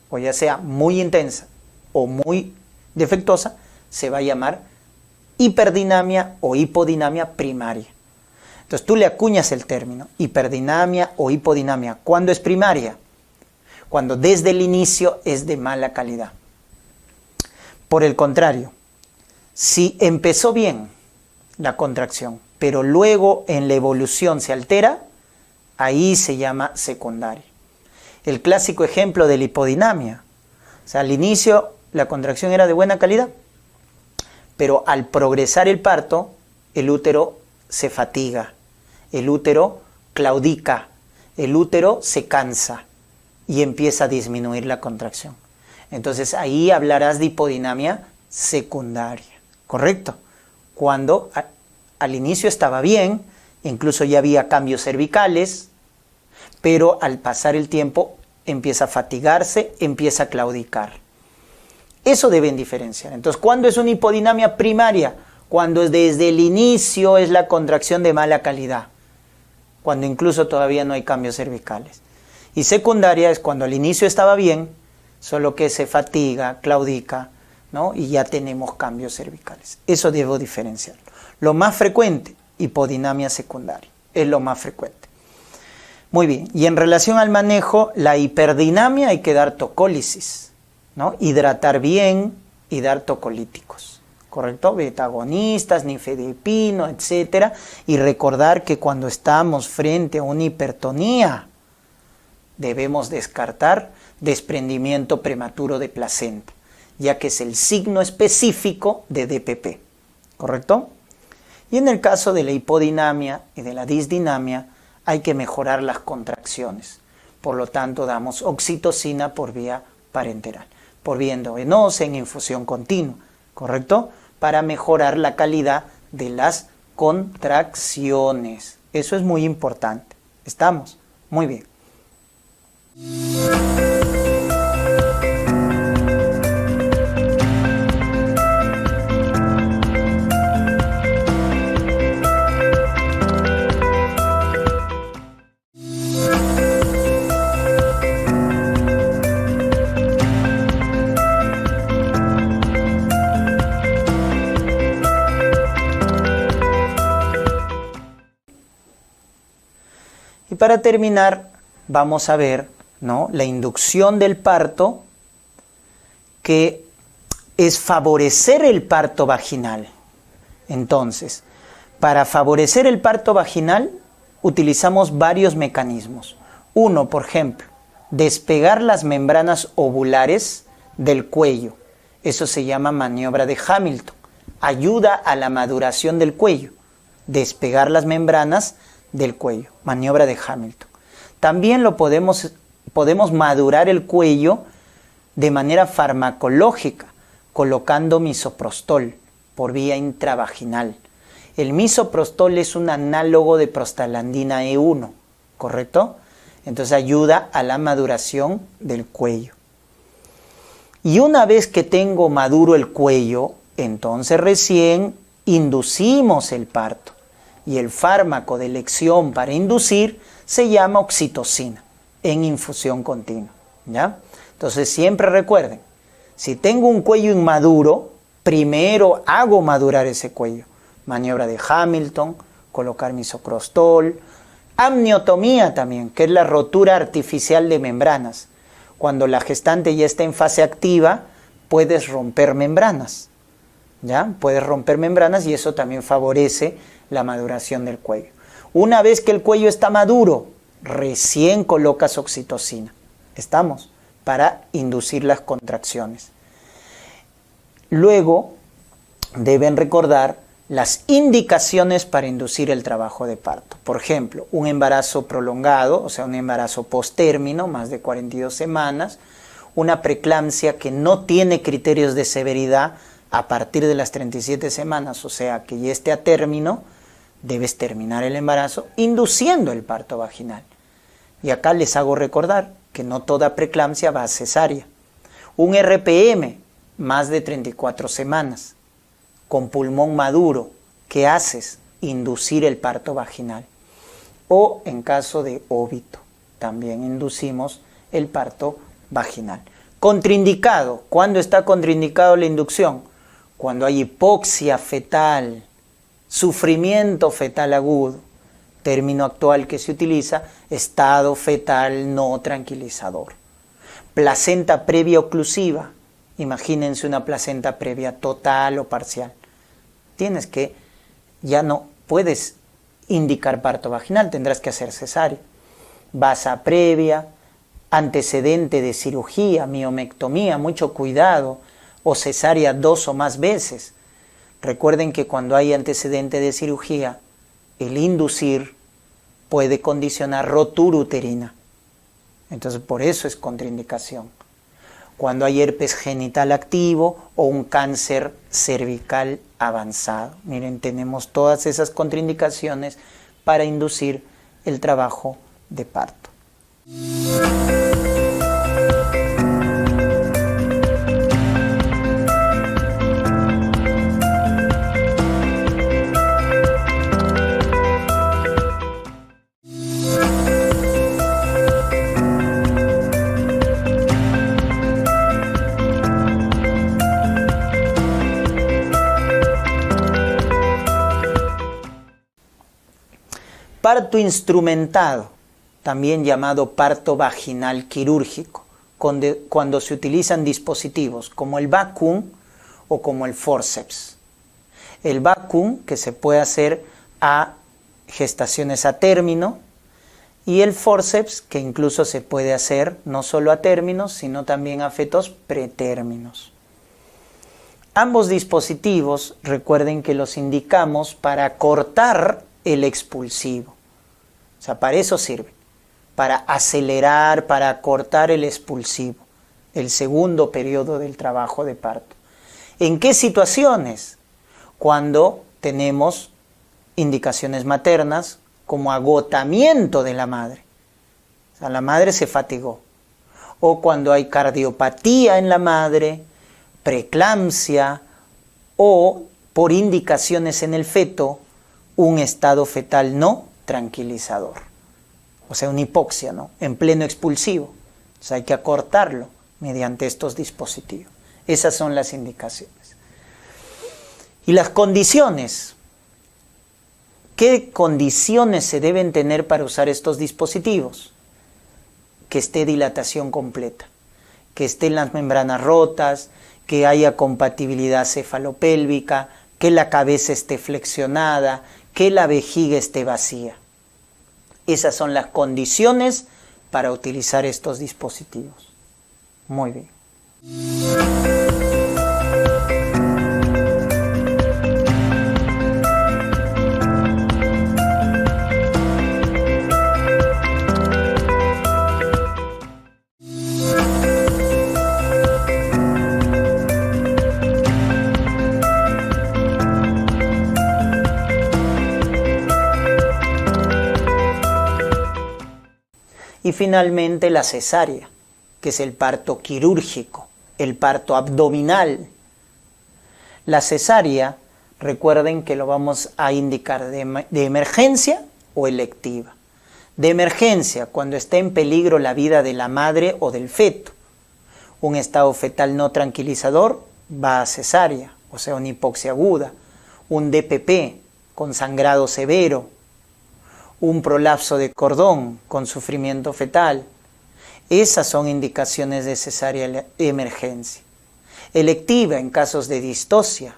Speaker 1: o ya sea muy intensa o muy defectuosa, se va a llamar hiperdinamia o hipodinamia primaria. Entonces tú le acuñas el término, hiperdinamia o hipodinamia. ¿Cuándo es primaria? Cuando desde el inicio es de mala calidad. Por el contrario, si empezó bien la contracción, pero luego en la evolución se altera, ahí se llama secundaria. El clásico ejemplo de la hipodinamia. O sea, al inicio la contracción era de buena calidad, pero al progresar el parto, el útero se fatiga, el útero claudica, el útero se cansa y empieza a disminuir la contracción. Entonces ahí hablarás de hipodinamia secundaria, ¿correcto? Cuando al inicio estaba bien, incluso ya había cambios cervicales, pero al pasar el tiempo empieza a fatigarse, empieza a claudicar. Eso deben diferenciar. Entonces, ¿cuándo es una hipodinamia primaria? Cuando desde el inicio es la contracción de mala calidad, cuando incluso todavía no hay cambios cervicales. Y secundaria es cuando al inicio estaba bien, solo que se fatiga, claudica, ¿no? Y ya tenemos cambios cervicales. Eso debo diferenciarlo. Lo más frecuente, hipodinamia secundaria, es lo más frecuente. Muy bien, y en relación al manejo, la hiperdinamia hay que dar tocólisis, ¿no? Hidratar bien y dar tocolíticos, ¿correcto? Betagonistas, nifedipino, etc. Y recordar que cuando estamos frente a una hipertonía, debemos descartar desprendimiento prematuro de placenta, ya que es el signo específico de DPP, ¿correcto? Y en el caso de la hipodinamia y de la disdinamia, hay que mejorar las contracciones. Por lo tanto, damos oxitocina por vía parenteral, por vía endovenosa en infusión continua, ¿correcto? Para mejorar la calidad de las contracciones. Eso es muy importante. ¿Estamos? Muy bien. Y para terminar, vamos a ver, ¿no?, la inducción del parto, que es favorecer el parto vaginal. Entonces, para favorecer el parto vaginal, utilizamos varios mecanismos. Uno, por ejemplo, despegar las membranas ovulares del cuello. Eso se llama maniobra de Hamilton. Ayuda a la maduración del cuello. Despegar las membranas del cuello, maniobra de Hamilton. También podemos madurar el cuello de manera farmacológica, colocando misoprostol por vía intravaginal. El misoprostol es un análogo de prostaglandina E1, ¿correcto? Entonces ayuda a la maduración del cuello. Y una vez que tengo maduro el cuello, entonces recién inducimos el parto. Y el fármaco de elección para inducir se llama oxitocina en infusión continua, ¿ya? Entonces siempre recuerden, si tengo un cuello inmaduro, primero hago madurar ese cuello. maniobra de Hamilton, colocar misoprostol, amniotomía también, que es la rotura artificial de membranas. Cuando la gestante ya está en fase activa, puedes romper membranas, ¿ya? Puedes romper membranas y eso también favorece la maduración del cuello. Una vez que el cuello está maduro, recién colocas oxitocina. ¿Estamos? Para inducir las contracciones. Luego, deben recordar las indicaciones para inducir el trabajo de parto. Por ejemplo, un embarazo prolongado, o sea, un embarazo postérmino, más de 42 semanas, una preeclampsia que no tiene criterios de severidad a partir de las 37 semanas, o sea, que ya esté a término, debes terminar el embarazo induciendo el parto vaginal. Y acá les hago recordar que no toda preeclampsia va a cesárea. Un RPM, más de 34 semanas, con pulmón maduro, ¿qué haces? Inducir el parto vaginal. O en caso de óbito, también inducimos el parto vaginal. Contraindicado. ¿Cuándo está contraindicado la inducción? Cuando hay hipoxia fetal, sufrimiento fetal agudo, término actual que se utiliza, estado fetal no tranquilizador. Placenta previa oclusiva. Imagínense una placenta previa total o parcial. Ya no puedes indicar parto vaginal, tendrás que hacer cesárea. Basa previa, antecedente de cirugía, miomectomía, mucho cuidado, o cesárea 2 o más veces. Recuerden que cuando hay antecedente de cirugía, el inducir puede condicionar rotura uterina. Entonces por eso es contraindicación. Cuando hay herpes genital activo o un cáncer cervical avanzado. Miren, tenemos todas esas contraindicaciones para inducir el trabajo de parto. Parto instrumentado, también llamado parto vaginal quirúrgico, cuando se utilizan dispositivos como el vacuum o como el forceps. El vacuum, que se puede hacer a gestaciones a término, y el forceps, que incluso se puede hacer no solo a términos, sino también a fetos pretérminos. Ambos dispositivos, recuerden que los indicamos para cortar el expulsivo. O sea, para eso sirve, para acelerar, para cortar el expulsivo, el segundo periodo del trabajo de parto. ¿En qué situaciones? Cuando tenemos indicaciones maternas como agotamiento de la madre. O sea, la madre se fatigó. O cuando hay cardiopatía en la madre, preeclampsia, o por indicaciones en el feto, un estado fetal no tranquilizador, o sea, una hipoxia, ¿no? En pleno expulsivo. O sea, hay que acortarlo mediante estos dispositivos. Esas son las indicaciones. Y las condiciones. ¿Qué condiciones se deben tener para usar estos dispositivos? Que esté dilatación completa, que estén las membranas rotas, que haya compatibilidad cefalopélvica, que la cabeza esté flexionada, que la vejiga esté vacía. Esas son las condiciones para utilizar estos dispositivos. Muy bien. Y finalmente la cesárea, que es el parto quirúrgico, el parto abdominal. La cesárea, recuerden que lo vamos a indicar de emergencia o electiva. De emergencia, cuando esté en peligro la vida de la madre o del feto. Un estado fetal no tranquilizador va a cesárea, o sea, una hipoxia aguda. un DPP con sangrado severo, un prolapso de cordón con sufrimiento fetal. Esas son indicaciones de cesárea de emergencia. Electiva en casos de distosia,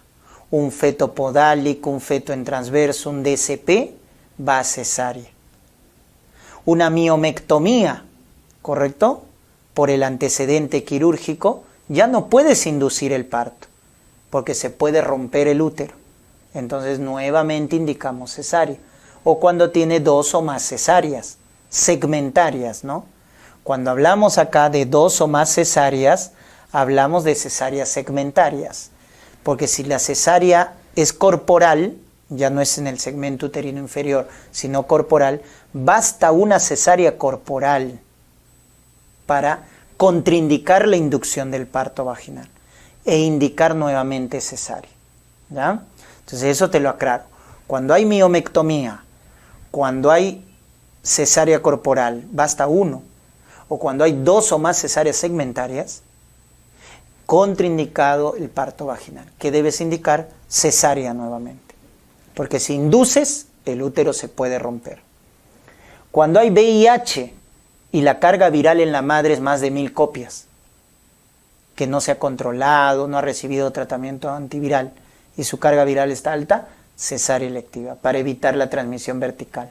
Speaker 1: un feto podálico, un feto en transverso, un DCP, va a cesárea. Una miomectomía, ¿correcto? Por el antecedente quirúrgico, ya no puedes inducir el parto, porque se puede romper el útero. Entonces nuevamente indicamos cesárea. O cuando tiene 2 o más cesáreas, segmentarias, ¿no? Cuando hablamos acá de 2 o más cesáreas, hablamos de cesáreas segmentarias. Porque si la cesárea es corporal, ya no es en el segmento uterino inferior, sino corporal, basta una cesárea corporal para contraindicar la inducción del parto vaginal e indicar nuevamente cesárea, ¿ya? Entonces eso te lo aclaro. Cuando hay miomectomía, cuando hay cesárea corporal, basta uno, o cuando hay 2 o más cesáreas segmentarias, contraindicado el parto vaginal. ¿Qué debes indicar? Cesárea nuevamente. Porque si induces, el útero se puede romper. Cuando hay VIH y la carga viral en la madre es más de 1000 copias, que no se ha controlado, no ha recibido tratamiento antiviral y su carga viral está alta, cesárea electiva, para evitar la transmisión vertical.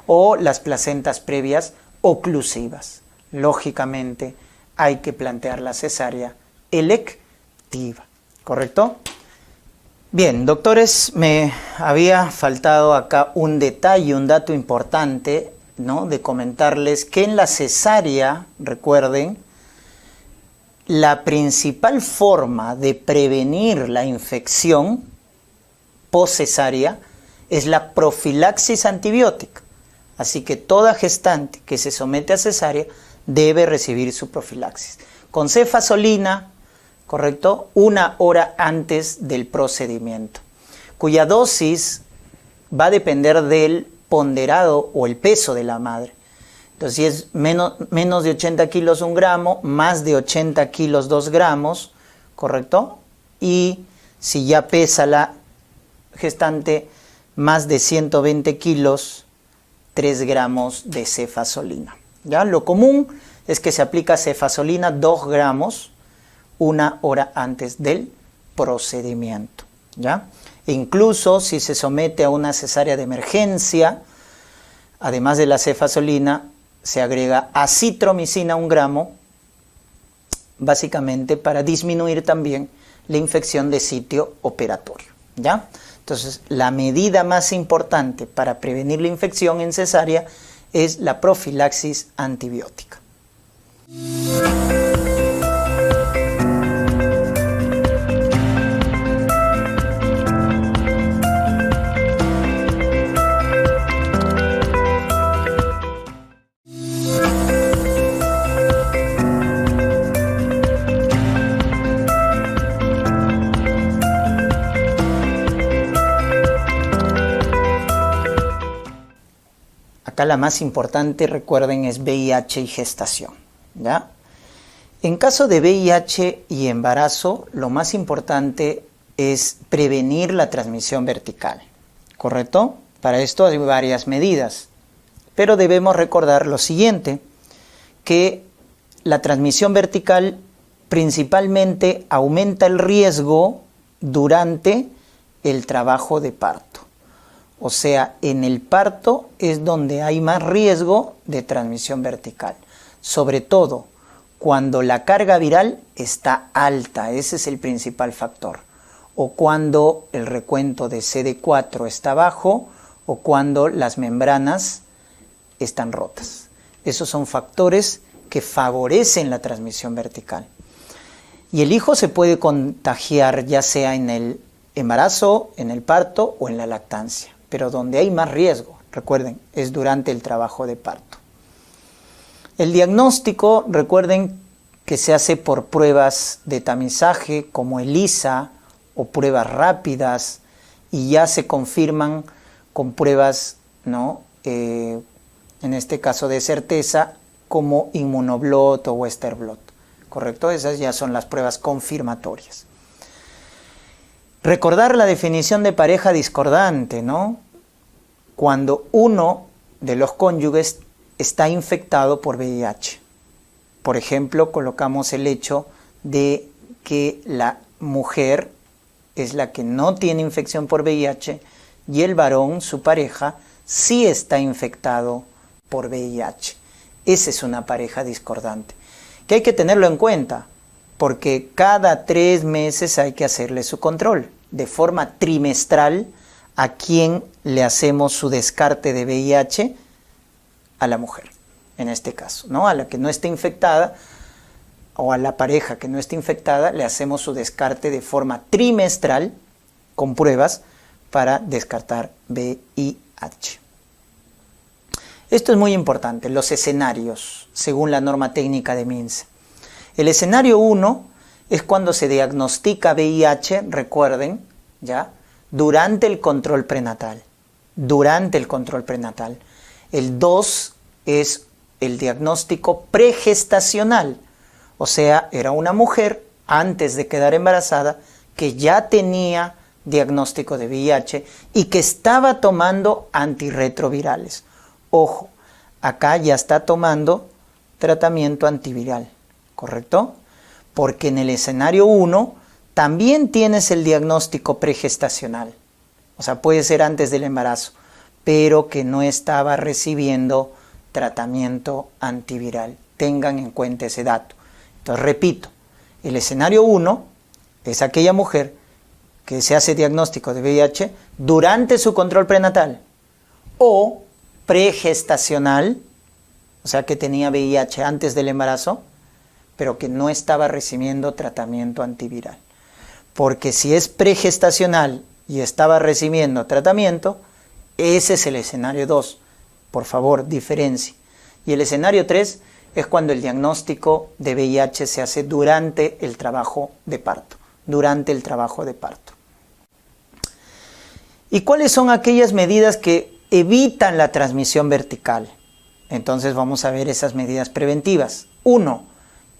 Speaker 1: O las placentas previas oclusivas. Lógicamente hay que plantear la cesárea electiva, ¿correcto? Bien, doctores, me había faltado acá un detalle, un dato importante, ¿no? De comentarles que en la cesárea, recuerden, la principal forma de prevenir la infección postcesárea es la profilaxis antibiótica. Así que toda gestante que se somete a cesárea debe recibir su profilaxis. Con cefazolina, ¿correcto? 1 hora antes del procedimiento, cuya dosis va a depender del ponderado o el peso de la madre. Entonces, si es menos de 80 kilos 1 gramo, más de 80 kilos 2 gramos, ¿correcto? Y si ya pesa la gestante más de 120 kilos, 3 gramos de cefazolina. ¿Ya? Lo común es que se aplica cefazolina 2 gramos 1 hora antes del procedimiento. ¿Ya? E incluso si se somete a una cesárea de emergencia, además de la cefazolina, se agrega acitromicina 1 gramo, básicamente para disminuir también la infección de sitio operatorio. ¿Ya? Entonces, la medida más importante para prevenir la infección en cesárea es la profilaxis antibiótica. Acá la más importante, recuerden, es VIH y gestación, ¿ya? En caso de VIH y embarazo, lo más importante es prevenir la transmisión vertical, ¿correcto? Para esto hay varias medidas, pero debemos recordar lo siguiente, que la transmisión vertical principalmente aumenta el riesgo durante el trabajo de parto. O sea, en el parto es donde hay más riesgo de transmisión vertical, sobre todo cuando la carga viral está alta, ese es el principal factor, o cuando el recuento de CD4 está bajo, o cuando las membranas están rotas. Esos son factores que favorecen la transmisión vertical. Y el hijo se puede contagiar ya sea en el embarazo, en el parto o en la lactancia. Pero donde hay más riesgo, recuerden, es durante el trabajo de parto. El diagnóstico, recuerden que se hace por pruebas de tamizaje como ELISA o pruebas rápidas y ya se confirman con pruebas, ¿no? En este caso de certeza, como Immunoblot o Western blot, ¿correcto? Esas ya son las pruebas confirmatorias. Recordar la definición de pareja discordante, ¿no? Cuando uno de los cónyuges está infectado por VIH. Por ejemplo, colocamos el hecho de que la mujer es la que no tiene infección por VIH y el varón, su pareja, sí está infectado por VIH. Esa es una pareja discordante, que hay que tenerlo en cuenta, porque cada 3 meses hay que hacerle su control. De forma trimestral, ¿a quién le hacemos su descarte de VIH? A la mujer, en este caso, ¿no? A la que no esté infectada o a la pareja que no esté infectada, le hacemos su descarte de forma trimestral con pruebas para descartar VIH. Esto es muy importante, los escenarios, según la norma técnica de MINSA. El escenario 1 es cuando se diagnostica VIH, recuerden, ¿ya? Durante el control prenatal. Durante el control prenatal. El 2 es el diagnóstico pregestacional. O sea, era una mujer, antes de quedar embarazada, que ya tenía diagnóstico de VIH y que estaba tomando antirretrovirales. Ojo, acá ya está tomando tratamiento antiviral, ¿correcto? Porque en el escenario 1 también tienes el diagnóstico pregestacional. O sea, puede ser antes del embarazo, pero que no estaba recibiendo tratamiento antiviral. Tengan en cuenta ese dato. Entonces, repito, el escenario 1 es aquella mujer que se hace diagnóstico de VIH durante su control prenatal o pregestacional, o sea que tenía VIH antes del embarazo, pero que no estaba recibiendo tratamiento antiviral. Porque si es pregestacional y estaba recibiendo tratamiento, ese es el escenario 2. Por favor, diferencie. Y el escenario 3 es cuando el diagnóstico de VIH se hace durante el trabajo de parto. Durante el trabajo de parto. ¿Y cuáles son aquellas medidas que evitan la transmisión vertical? Entonces vamos a ver esas medidas preventivas. 1.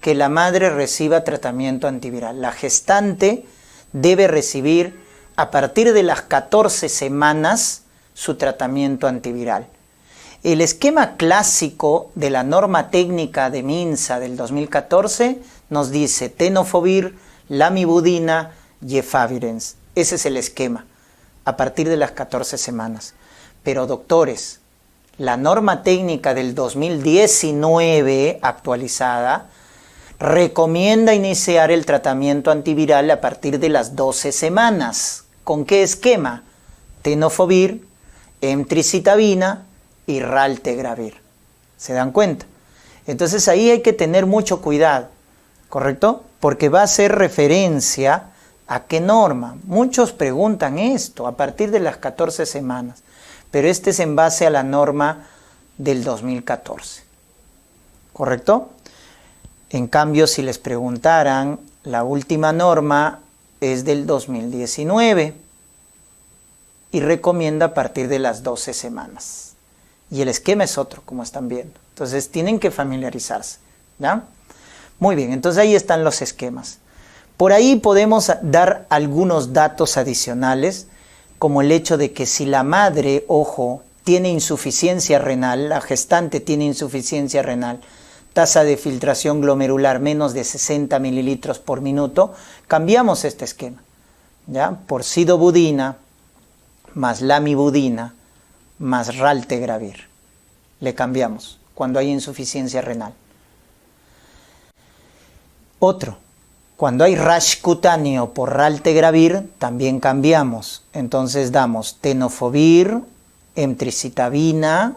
Speaker 1: Que la madre reciba tratamiento antiviral. La gestante debe recibir a partir de las 14 semanas su tratamiento antiviral. El esquema clásico de la norma técnica de MINSA del 2014 nos dice tenofovir, lamivudina y efavirenz. Ese es el esquema, a partir de las 14 semanas. Pero doctores, la norma técnica del 2019 actualizada recomienda iniciar el tratamiento antiviral a partir de las 12 semanas. ¿Con qué esquema? Tenofovir, emtricitabina y raltegravir. ¿Se dan cuenta? Entonces ahí hay que tener mucho cuidado, ¿correcto? Porque va a hacer referencia a qué norma. Muchos preguntan esto, a partir de las 14 semanas, pero este es en base a la norma del 2014, ¿correcto? En cambio, si les preguntaran, la última norma es del 2019 y recomienda a partir de las 12 semanas. Y el esquema es otro, como están viendo. Entonces, tienen que familiarizarse, ¿ya? Muy bien, entonces ahí están los esquemas. Por ahí podemos dar algunos datos adicionales, como el hecho de que si la madre, ojo, tiene insuficiencia renal, la gestante tiene insuficiencia renal, tasa de filtración glomerular menos de 60 mililitros por minuto, cambiamos este esquema, ¿ya? Por sidobudina más lamivudina más raltegravir. Le cambiamos cuando hay insuficiencia renal. Otro, cuando hay rash cutáneo por raltegravir, también cambiamos. Entonces damos tenofovir, emtricitabina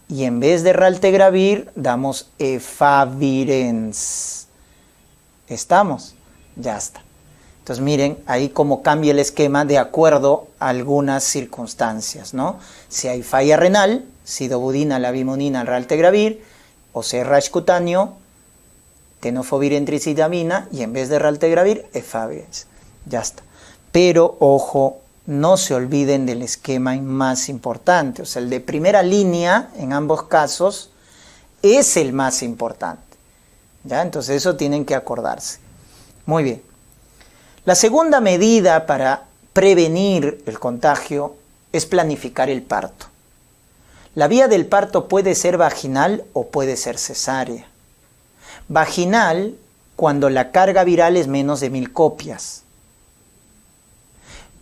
Speaker 1: y en vez de raltegravir damos efavirenz. ¿Estamos? Ya está. Entonces miren ahí cómo cambia el esquema de acuerdo a algunas circunstancias, ¿no? Si hay falla renal, sidobudina, lavimonina, raltegravir, o si hay rash cutáneo, tenofovir, emtricitabina y en vez de raltegravir, efavirenz. Ya está. Pero ojo, no se olviden del esquema más importante, o sea, el de primera línea en ambos casos es el más importante. ¿Ya? Entonces eso tienen que acordarse. Muy bien. La segunda medida para prevenir el contagio es planificar el parto. La vía del parto puede ser vaginal o puede ser cesárea. Vaginal cuando la carga viral es menos de 1000 copias.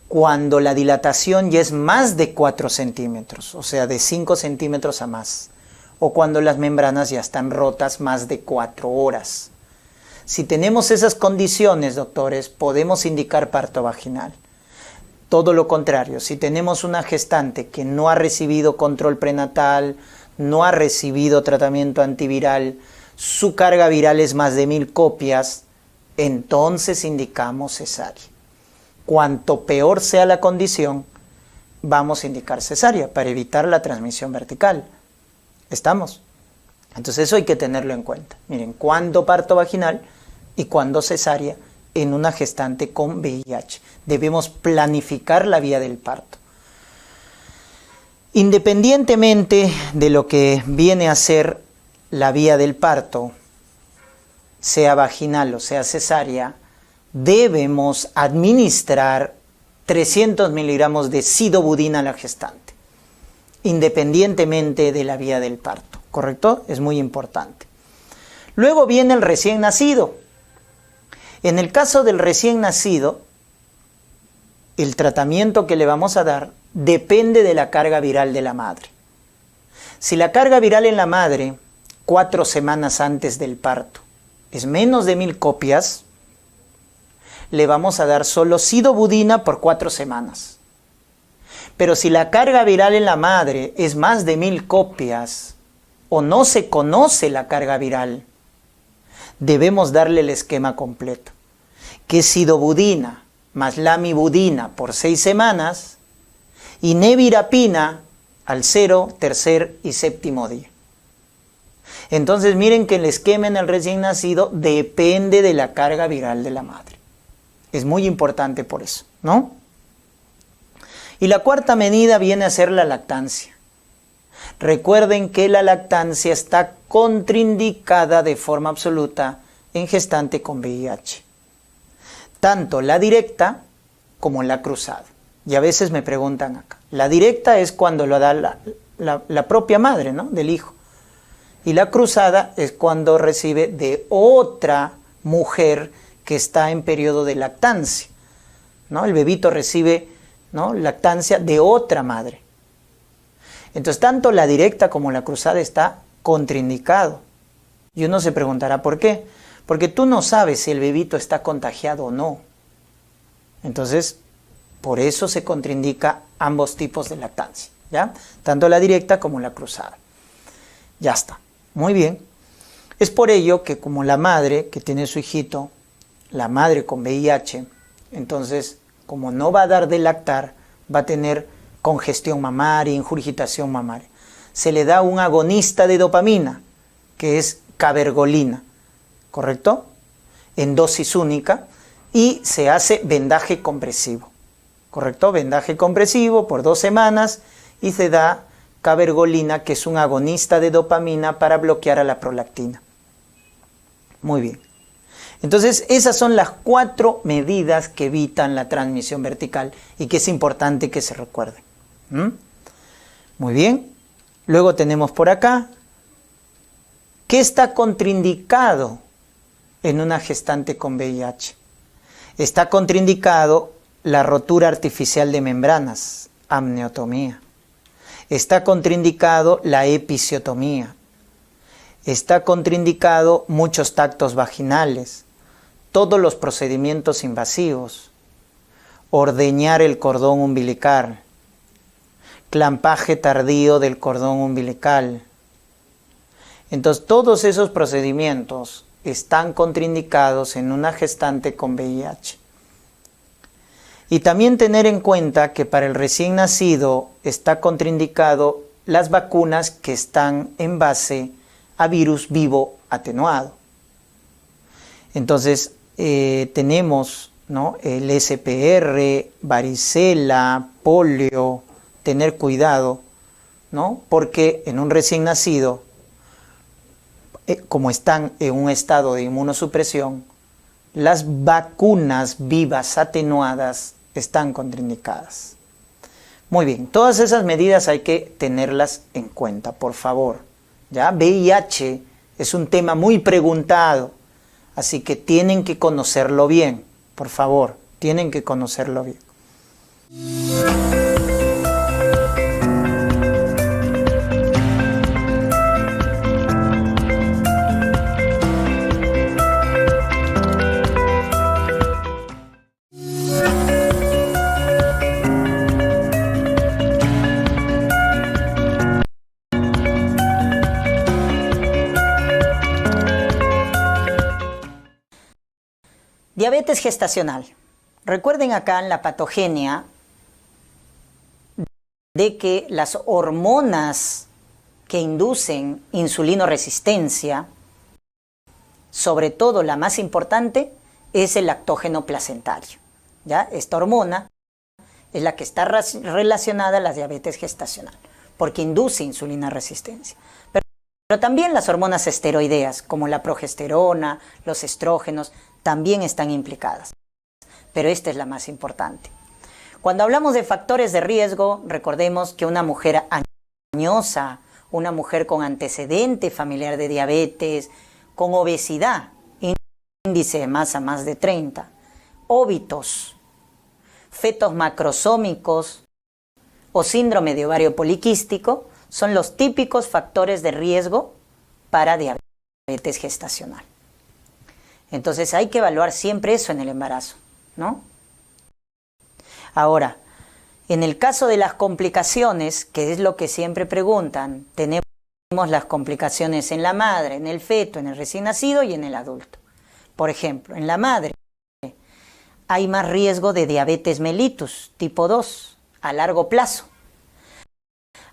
Speaker 1: Cuando la dilatación ya es más de 4 centímetros, o sea, de 5 centímetros a más. O cuando las membranas ya están rotas más de 4 horas. Si tenemos esas condiciones, doctores, podemos indicar parto vaginal. Todo lo contrario, si tenemos una gestante que no ha recibido control prenatal, no ha recibido tratamiento antiviral, su carga viral es más de 1000 copias, entonces indicamos cesárea. Cuanto peor sea la condición, vamos a indicar cesárea para evitar la transmisión vertical. ¿Estamos? Entonces eso hay que tenerlo en cuenta. Miren, cuándo parto vaginal y cuándo cesárea en una gestante con VIH. Debemos planificar la vía del parto. Independientemente de lo que viene a ser la vía del parto, sea vaginal o sea cesárea, debemos administrar 300 miligramos de sidobudina a la gestante, independientemente de la vía del parto, ¿correcto? Es muy importante. Luego viene el recién nacido. En el caso del recién nacido, el tratamiento que le vamos a dar depende de la carga viral de la madre. Si la carga viral en la madre, 4 semanas antes del parto, es menos de 1000 copias, le vamos a dar solo sidobudina por 4 semanas. Pero si la carga viral en la madre es más de 1000 copias o no se conoce la carga viral, debemos darle el esquema completo, que es sidobudina más lamivudina por 6 semanas y nevirapina al 0, tercer y séptimo día. Entonces miren que el esquema en el recién nacido depende de la carga viral de la madre. Es muy importante por eso, ¿no? Y la cuarta medida viene a ser la lactancia. Recuerden que la lactancia está contraindicada de forma absoluta en gestante con VIH. Tanto la directa como la cruzada. Y a veces me preguntan acá. La directa es cuando lo da la propia madre, ¿no? Del hijo. Y la cruzada es cuando recibe de otra mujer que está en periodo de lactancia, ¿no? El bebito recibe, ¿no?, lactancia de otra madre. Entonces, tanto la directa como la cruzada está contraindicado. Y uno se preguntará, ¿por qué? Porque tú no sabes si el bebito está contagiado o no. Entonces, por eso se contraindica ambos tipos de lactancia, ¿ya? Tanto la directa como la cruzada. Ya está. Muy bien. Es por ello que como la madre que tiene su hijito, la madre con VIH, entonces, como no va a dar de lactar, va a tener congestión mamaria, ingurgitación mamaria. Se le da un agonista de dopamina, que es cabergolina, ¿correcto? En dosis única, y se hace vendaje compresivo, ¿correcto? Vendaje compresivo por 2 semanas y se da cabergolina, que es un agonista de dopamina para bloquear a la prolactina. Muy bien. Entonces, esas son las 4 medidas que evitan la transmisión vertical y que es importante que se recuerden. Muy bien. Luego tenemos por acá, ¿qué está contraindicado en una gestante con VIH? Está contraindicado la rotura artificial de membranas, amniotomía. Está contraindicado la episiotomía. Está contraindicado muchos tactos vaginales, todos los procedimientos invasivos, ordeñar el cordón umbilical, clampaje tardío del cordón umbilical. Entonces, todos esos procedimientos están contraindicados en una gestante con VIH. Y también tener en cuenta que para el recién nacido está contraindicado las vacunas que están en base a virus vivo atenuado. Entonces, tenemos, ¿no?, el SPR, varicela, polio, tener cuidado, ¿no?, porque en un recién nacido, como están en un estado de inmunosupresión, las vacunas vivas atenuadas están contraindicadas. Muy bien, todas esas medidas hay que tenerlas en cuenta, por favor. ¿Ya? VIH es un tema muy preguntado, así que tienen que conocerlo bien, por favor, tienen que conocerlo bien. Diabetes gestacional. Recuerden acá en la patogenia de que las hormonas que inducen insulinoresistencia, sobre todo la más importante, es el lactógeno placentario. ¿Ya? Esta hormona es la que está relacionada a la diabetes gestacional, porque induce insulinoresistencia. Pero también las hormonas esteroideas, como la progesterona, los estrógenos, también están implicadas. Pero esta es la más importante. Cuando hablamos de factores de riesgo, recordemos que una mujer añosa, una mujer con antecedente familiar de diabetes, con obesidad, índice de masa más de 30, óbitos, fetos macrosómicos o síndrome de ovario poliquístico, son los típicos factores de riesgo para diabetes gestacional. Entonces hay que evaluar siempre eso en el embarazo, ¿no? Ahora, en el caso de las complicaciones, que es lo que siempre preguntan, tenemos las complicaciones en la madre, en el feto, en el recién nacido y en el adulto. Por ejemplo, en la madre hay más riesgo de diabetes mellitus tipo 2 a largo plazo.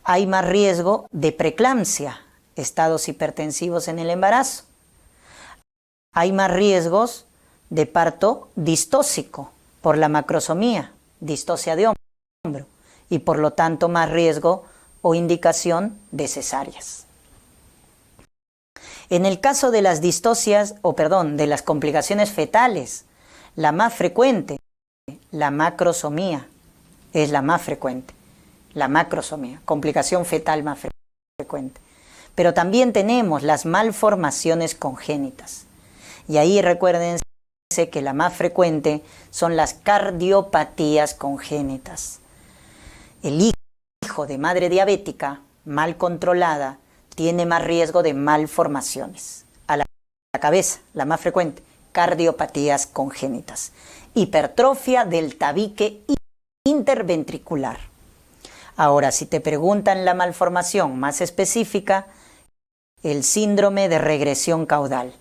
Speaker 1: Hay más riesgo de preeclampsia, estados hipertensivos en el embarazo. Hay más riesgos de parto distóxico por la macrosomía, distocia de hombro, y por lo tanto más riesgo o indicación de cesáreas. En el caso de las distocias, de las complicaciones fetales, la más frecuente, la macrosomía, es la más frecuente. La macrosomía, complicación fetal más frecuente. Pero también tenemos las malformaciones congénitas. Y ahí recuérdense que la más frecuente son las cardiopatías congénitas. El hijo de madre diabética, mal controlada, tiene más riesgo de malformaciones. A la cabeza, la más frecuente, cardiopatías congénitas. Hipertrofia del tabique interventricular. Ahora, si te preguntan la malformación más específica, el síndrome de regresión caudal,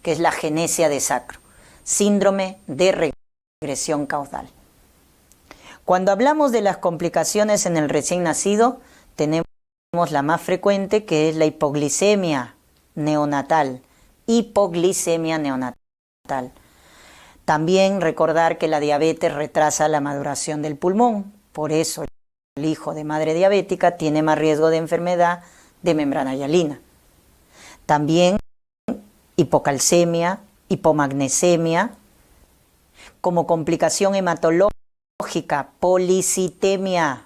Speaker 1: que es la genesia de sacro. Síndrome de regresión caudal. Cuando hablamos de las complicaciones en el recién nacido, tenemos la más frecuente, que es la hipoglicemia neonatal. Hipoglicemia neonatal. También recordar que la diabetes retrasa la maduración del pulmón, por eso el hijo de madre diabética tiene más riesgo de enfermedad de membrana hialina. También hipocalcemia, hipomagnesemia, como complicación hematológica, policitemia,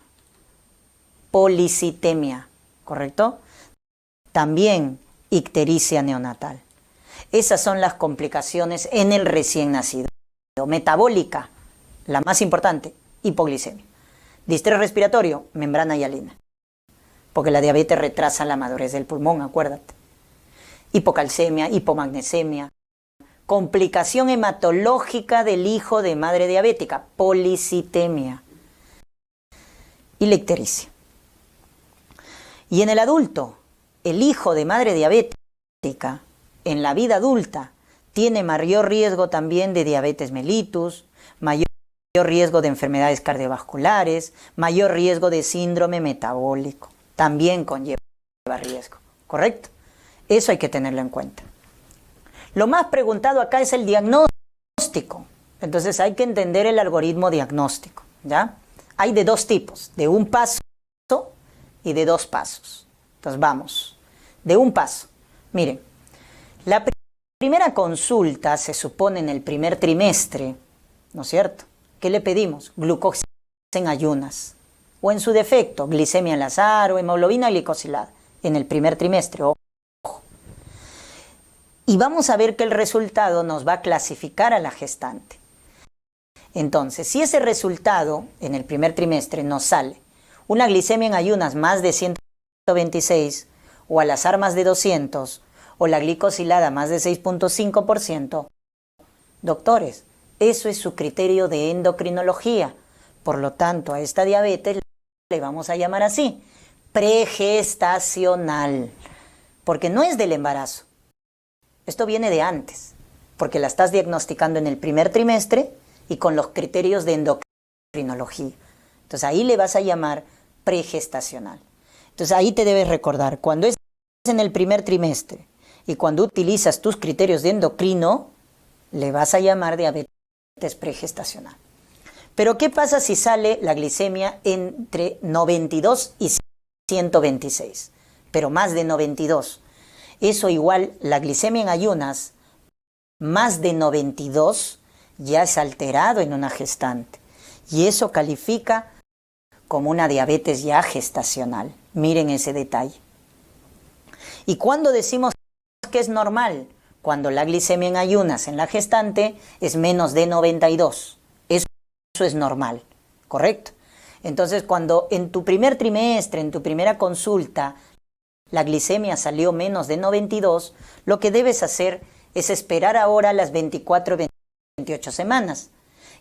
Speaker 1: ¿correcto? También ictericia neonatal. Esas son las complicaciones en el recién nacido. Metabólica, la más importante, hipoglicemia. Distrés respiratorio, membrana hialina, porque la diabetes retrasa la madurez del pulmón, acuérdate. Hipocalcemia, hipomagnesemia. Complicación hematológica del hijo de madre diabética, policitemia. Y la ictericia. Y en el adulto, el hijo de madre diabética, en la vida adulta, tiene mayor riesgo también de diabetes mellitus, mayor riesgo de enfermedades cardiovasculares, mayor riesgo de síndrome metabólico. También conlleva riesgo, ¿correcto? Eso hay que tenerlo en cuenta. Lo más preguntado acá es el diagnóstico. Entonces hay que entender el algoritmo diagnóstico, ¿ya? Hay de dos tipos, de un paso y de dos pasos. Entonces vamos, de un paso. Miren, la primera consulta se supone en el primer trimestre, ¿no es cierto? ¿Qué le pedimos? Glucosa en ayunas. O en su defecto, glicemia al azar o hemoglobina glicosilada en el primer trimestre. Ojo. Y vamos a ver que el resultado nos va a clasificar a la gestante. Entonces, si ese resultado en el primer trimestre nos sale una glicemia en ayunas más de 126 o al azar más de 200 o la glicosilada más de 6.5%, doctores, eso es su criterio de endocrinología. Por lo tanto, a esta diabetes le vamos a llamar así, pregestacional, porque no es del embarazo. Esto viene de antes, porque la estás diagnosticando en el primer trimestre y con los criterios de endocrinología. Entonces ahí le vas a llamar pregestacional. Entonces ahí te debes recordar, cuando es en el primer trimestre y cuando utilizas tus criterios de endocrino, le vas a llamar diabetes pregestacional. Pero ¿qué pasa si sale la glicemia entre 92 y 126? Pero más de 92. Eso igual, la glicemia en ayunas, más de 92, ya es alterado en una gestante. Y eso califica como una diabetes ya gestacional. Miren ese detalle. ¿Y cuándo decimos que es normal? Cuando la glicemia en ayunas en la gestante es menos de 92. Eso es normal, ¿correcto? Entonces, cuando en tu primer trimestre, en tu primera consulta, la glicemia salió menos de 92, lo que debes hacer es esperar ahora las 24 o 28 semanas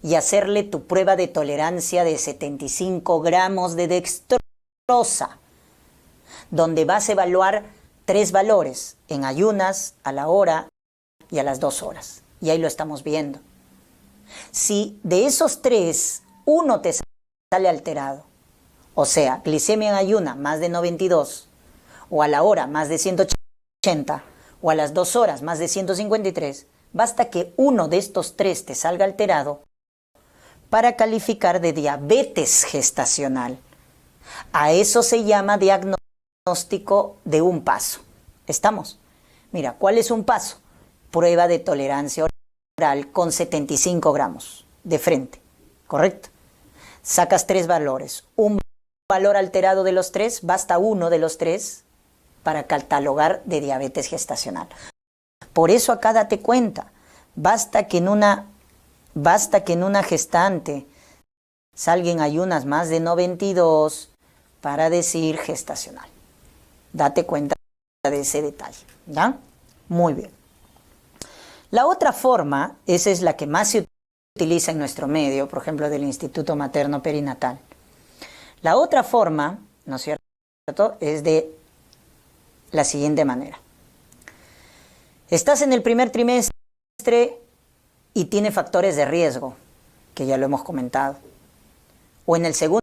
Speaker 1: y hacerle tu prueba de tolerancia de 75 gramos de dextrosa, donde vas a evaluar 3 valores, en ayunas, a la hora y a las 2 horas. Y ahí lo estamos viendo. Si de esos 3, uno te sale alterado, o sea, glicemia en ayuna más de 92, o a la hora más de 180, o a las 2 horas más de 153, basta que uno de estos 3 te salga alterado para calificar de diabetes gestacional. A eso se llama diagnóstico de un paso. ¿Estamos? Mira, ¿cuál es un paso? Prueba de tolerancia oral con 75 gramos de frente, ¿correcto? Sacas 3 valores. Un valor alterado de los 3, basta uno de los 3 para catalogar de diabetes gestacional. Por eso acá date cuenta, basta que en una gestante salga en ayunas más de 92 para decir gestacional. Date cuenta de ese detalle, ¿ya? Muy bien. La otra forma, esa es la que más se utiliza en nuestro medio, por ejemplo, del Instituto Materno Perinatal. La otra forma, ¿no es cierto?, es de la siguiente manera. Estás en el primer trimestre y tiene factores de riesgo, que ya lo hemos comentado. O en el segundo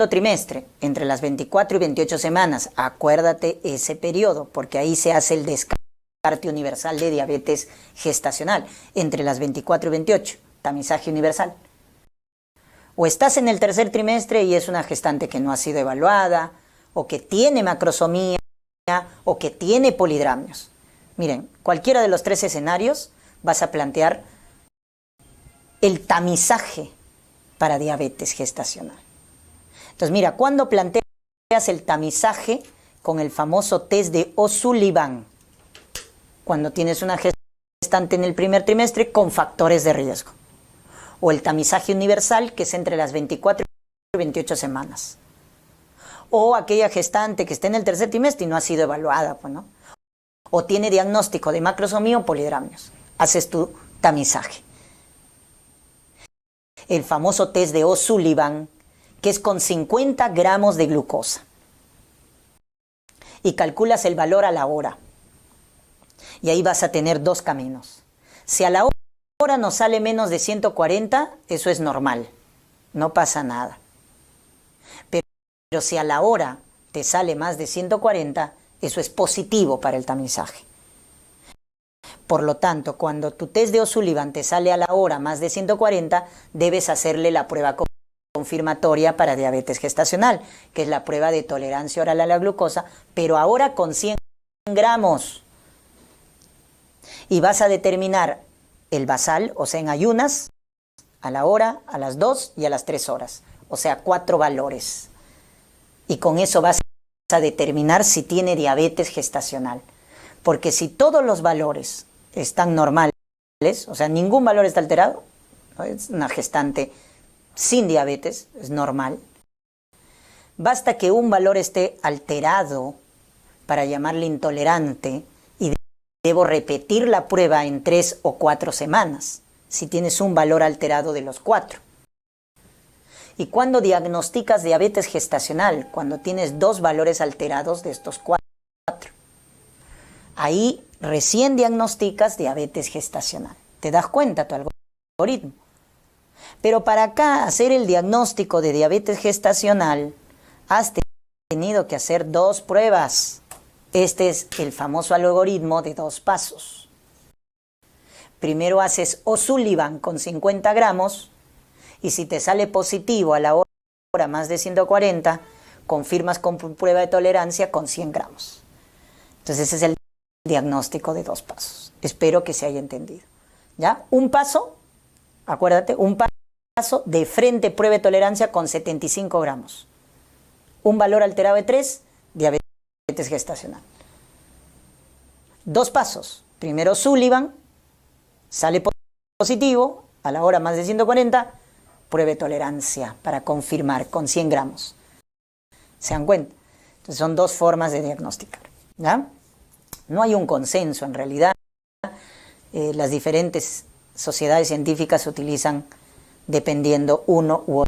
Speaker 1: trimestre, entre las 24 y 28 semanas, acuérdate ese periodo, porque ahí se hace el descarte universal de diabetes gestacional, entre las 24 y 28, tamizaje universal. O estás en el tercer trimestre y es una gestante que no ha sido evaluada, o que tiene macrosomía, o que tiene polidramios. Miren, cualquiera de los 3 escenarios vas a plantear el tamizaje para diabetes gestacional. Entonces, mira, ¿cuándo planteas el tamizaje? Con el famoso test de O'Sullivan, cuando tienes una gestante en el primer trimestre con factores de riesgo. O el tamizaje universal, que es entre las 24 y 28 semanas. O aquella gestante que está en el tercer trimestre y no ha sido evaluada, pues, ¿no? O tiene diagnóstico de macrosomía o polidramios. Haces tu tamizaje. El famoso test de O'Sullivan, que es con 50 gramos de glucosa. Y calculas el valor a la hora. Y ahí vas a tener 2 caminos. Si a la hora nos sale menos de 140, eso es normal. No pasa nada. Pero si a la hora te sale más de 140, eso es positivo para el tamizaje. Por lo tanto, cuando tu test de O'Sullivan te sale a la hora más de 140, debes hacerle la prueba confirmatoria para diabetes gestacional, que es la prueba de tolerancia oral a la glucosa, pero ahora con 100 gramos. Y vas a determinar el basal, o sea, en ayunas, a la hora, a las 2 y a las 3 horas. O sea, 4 valores. Y con eso vas a determinar si tiene diabetes gestacional. Porque si todos los valores están normales, o sea, ningún valor está alterado, ¿no? Es una gestante sin diabetes, es normal. Basta que un valor esté alterado para llamarle intolerante y debo repetir la prueba en 3 o 4 semanas, si tienes un valor alterado de los 4. ¿Y cuando diagnosticas diabetes gestacional? Cuando tienes 2 valores alterados de estos 4. Ahí recién diagnosticas diabetes gestacional. ¿Te das cuenta tu algoritmo? Pero para acá hacer el diagnóstico de diabetes gestacional, has tenido que hacer 2 pruebas. Este es el famoso algoritmo de 2 pasos. Primero haces O'Sullivan con 50 gramos y si te sale positivo a la hora más de 140, confirmas con prueba de tolerancia con 100 gramos. Entonces ese es el diagnóstico de 2 pasos. Espero que se haya entendido. ¿Ya? Un paso, acuérdate, un paso de frente prueba de tolerancia con 75 gramos. Un valor alterado de 3, diabetes gestacional. 2 pasos. Primero Sullivan, sale positivo, a la hora más de 140, prueba de tolerancia para confirmar con 100 gramos. ¿Se dan cuenta? Entonces son 2 formas de diagnosticar. ¿Ya? No hay un consenso en realidad. Las diferentes sociedades científicas utilizan dependiendo uno u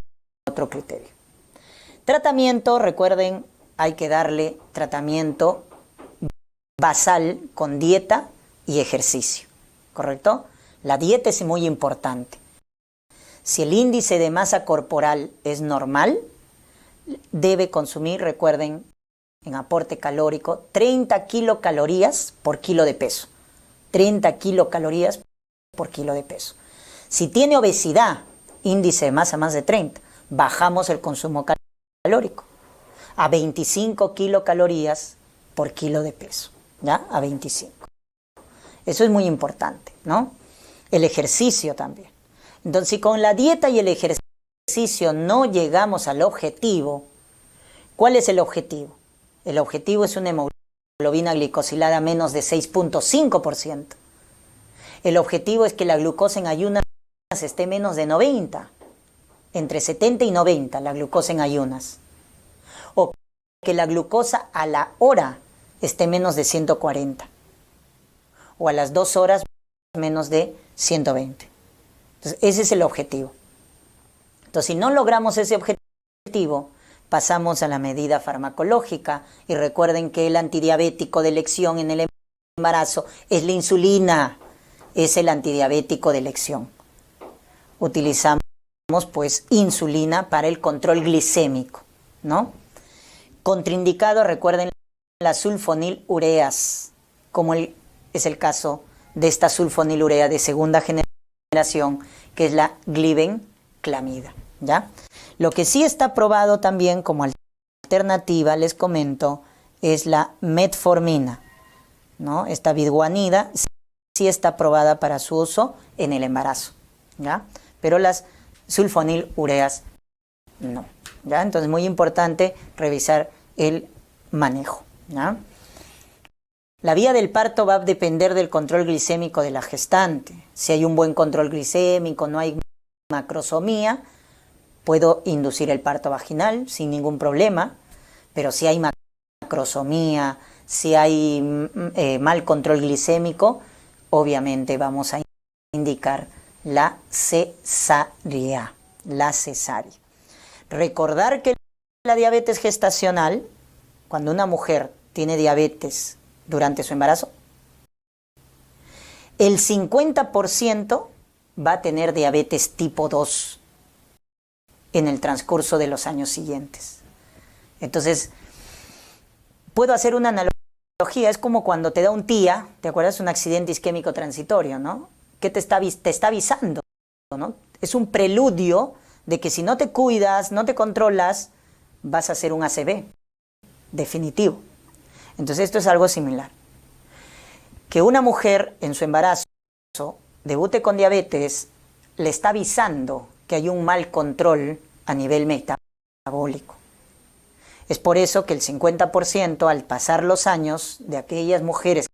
Speaker 1: otro criterio. Tratamiento, recuerden, hay que darle tratamiento basal con dieta y ejercicio, ¿correcto? La dieta es muy importante. Si el índice de masa corporal es normal, debe consumir, recuerden, en aporte calórico, 30 kilocalorías por kilo de peso. 30 kilocalorías por kilo de peso. Si tiene obesidad, índice de masa más de 30, bajamos el consumo calórico a 25 kilocalorías por kilo de peso, ¿ya? A 25. Eso es muy importante, ¿no? El ejercicio también. Entonces, si con la dieta y el ejercicio no llegamos al objetivo, ¿cuál es el objetivo? El objetivo es una hemoglobina glicosilada menos de 6.5%. El objetivo es que la glucosa en ayunas esté menos de 90, entre 70 y 90 la glucosa en ayunas. O que la glucosa a la hora esté menos de 140. O a las 2 horas menos de 120. Entonces, ese es el objetivo. Entonces, si no logramos ese objetivo, pasamos a la medida farmacológica. Y recuerden que el antidiabético de elección en el embarazo es la insulina. Es el antidiabético de elección. Utilizamos pues insulina para el control glicémico, ¿no? Contraindicado, recuerden, las sulfonilureas, como es el caso de esta sulfonilurea de segunda generación, que es la glibenclamida, ¿ya? Lo que sí está probado también como alternativa, les comento, es la metformina, ¿no? Esta bidguanida sí está probada para su uso en el embarazo, ¿ya? Pero las sulfonilureas no, ¿ya? Entonces es muy importante revisar el manejo, ¿ya? La vía del parto va a depender del control glicémico de la gestante. Si hay un buen control glicémico, no hay macrosomía, puedo inducir el parto vaginal sin ningún problema, pero si hay macrosomía, si hay mal control glicémico, obviamente vamos a indicar la cesárea. Recordar que la diabetes gestacional, cuando una mujer tiene diabetes durante su embarazo, el 50% va a tener diabetes tipo 2 en el transcurso de los años siguientes. Entonces, puedo hacer una analogía, es como cuando te da un TIA, ¿te acuerdas? Un accidente isquémico transitorio, ¿no? Que te está avisando, ¿no? Es un preludio de que si no te cuidas, no te controlas, vas a hacer un ACV, definitivo. Entonces esto es algo similar. Que una mujer en su embarazo debute con diabetes le está avisando que hay un mal control a nivel metabólico. Es por eso que el 50% al pasar los años de aquellas mujeres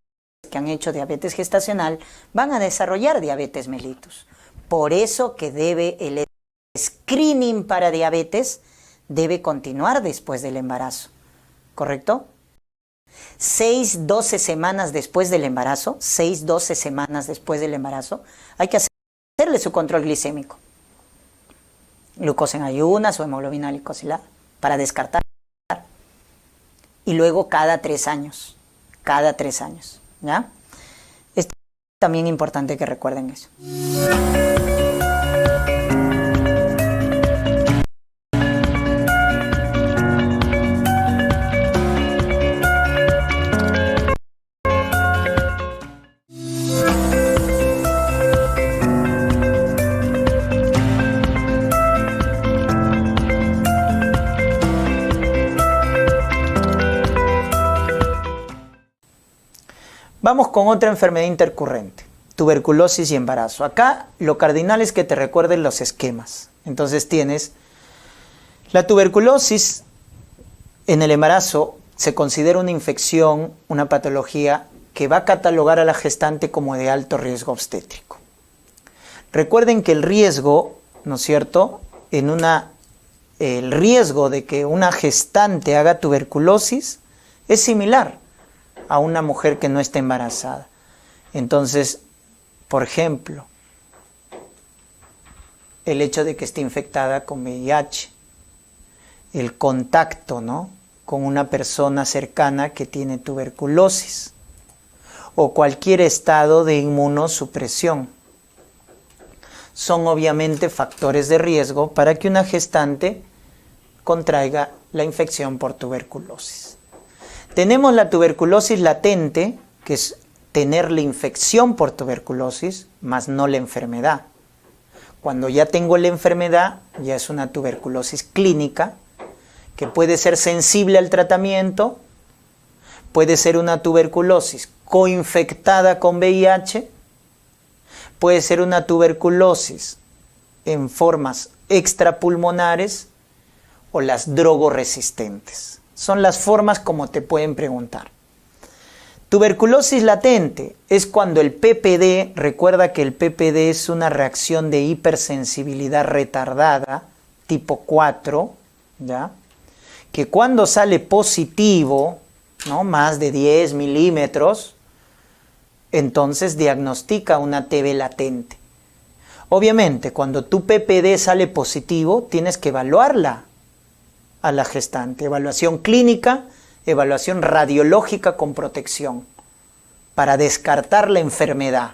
Speaker 1: que han hecho diabetes gestacional van a desarrollar diabetes mellitus. Por eso que el screening para diabetes debe continuar después del embarazo, ¿correcto? 6-12 semanas después del embarazo, 6-12 semanas después del embarazo, hay que hacerle su control glicémico. Glucosa en ayunas o hemoglobina glicosilada, para descartar. Y luego cada 3 años, ¿ya? Es también importante que recuerden eso. Vamos con otra enfermedad intercurrente, tuberculosis y embarazo. Acá lo cardinal es que te recuerden los esquemas. Entonces tienes la tuberculosis en el embarazo, se considera una infección, una patología que va a catalogar a la gestante como de alto riesgo obstétrico. Recuerden que el riesgo, ¿no es cierto?, el riesgo de que una gestante haga tuberculosis es similar a una mujer que no está embarazada. Entonces, por ejemplo, el hecho de que esté infectada con VIH, el contacto, ¿no?, con una persona cercana que tiene tuberculosis, o cualquier estado de inmunosupresión, son obviamente factores de riesgo para que una gestante contraiga la infección por tuberculosis. Tenemos la tuberculosis latente, que es tener la infección por tuberculosis, más no la enfermedad. Cuando ya tengo la enfermedad, ya es una tuberculosis clínica, que puede ser sensible al tratamiento, puede ser una tuberculosis coinfectada con VIH, puede ser una tuberculosis en formas extrapulmonares o las drogoresistentes. Son las formas como te pueden preguntar. Tuberculosis latente es cuando el PPD, recuerda que el PPD es una reacción de hipersensibilidad retardada, tipo 4, ¿ya?, que cuando sale positivo, ¿no?, más de 10 milímetros, entonces diagnostica una TB latente. Obviamente, cuando tu PPD sale positivo, tienes que evaluarla a la gestante. Evaluación clínica, evaluación radiológica con protección, para descartar la enfermedad.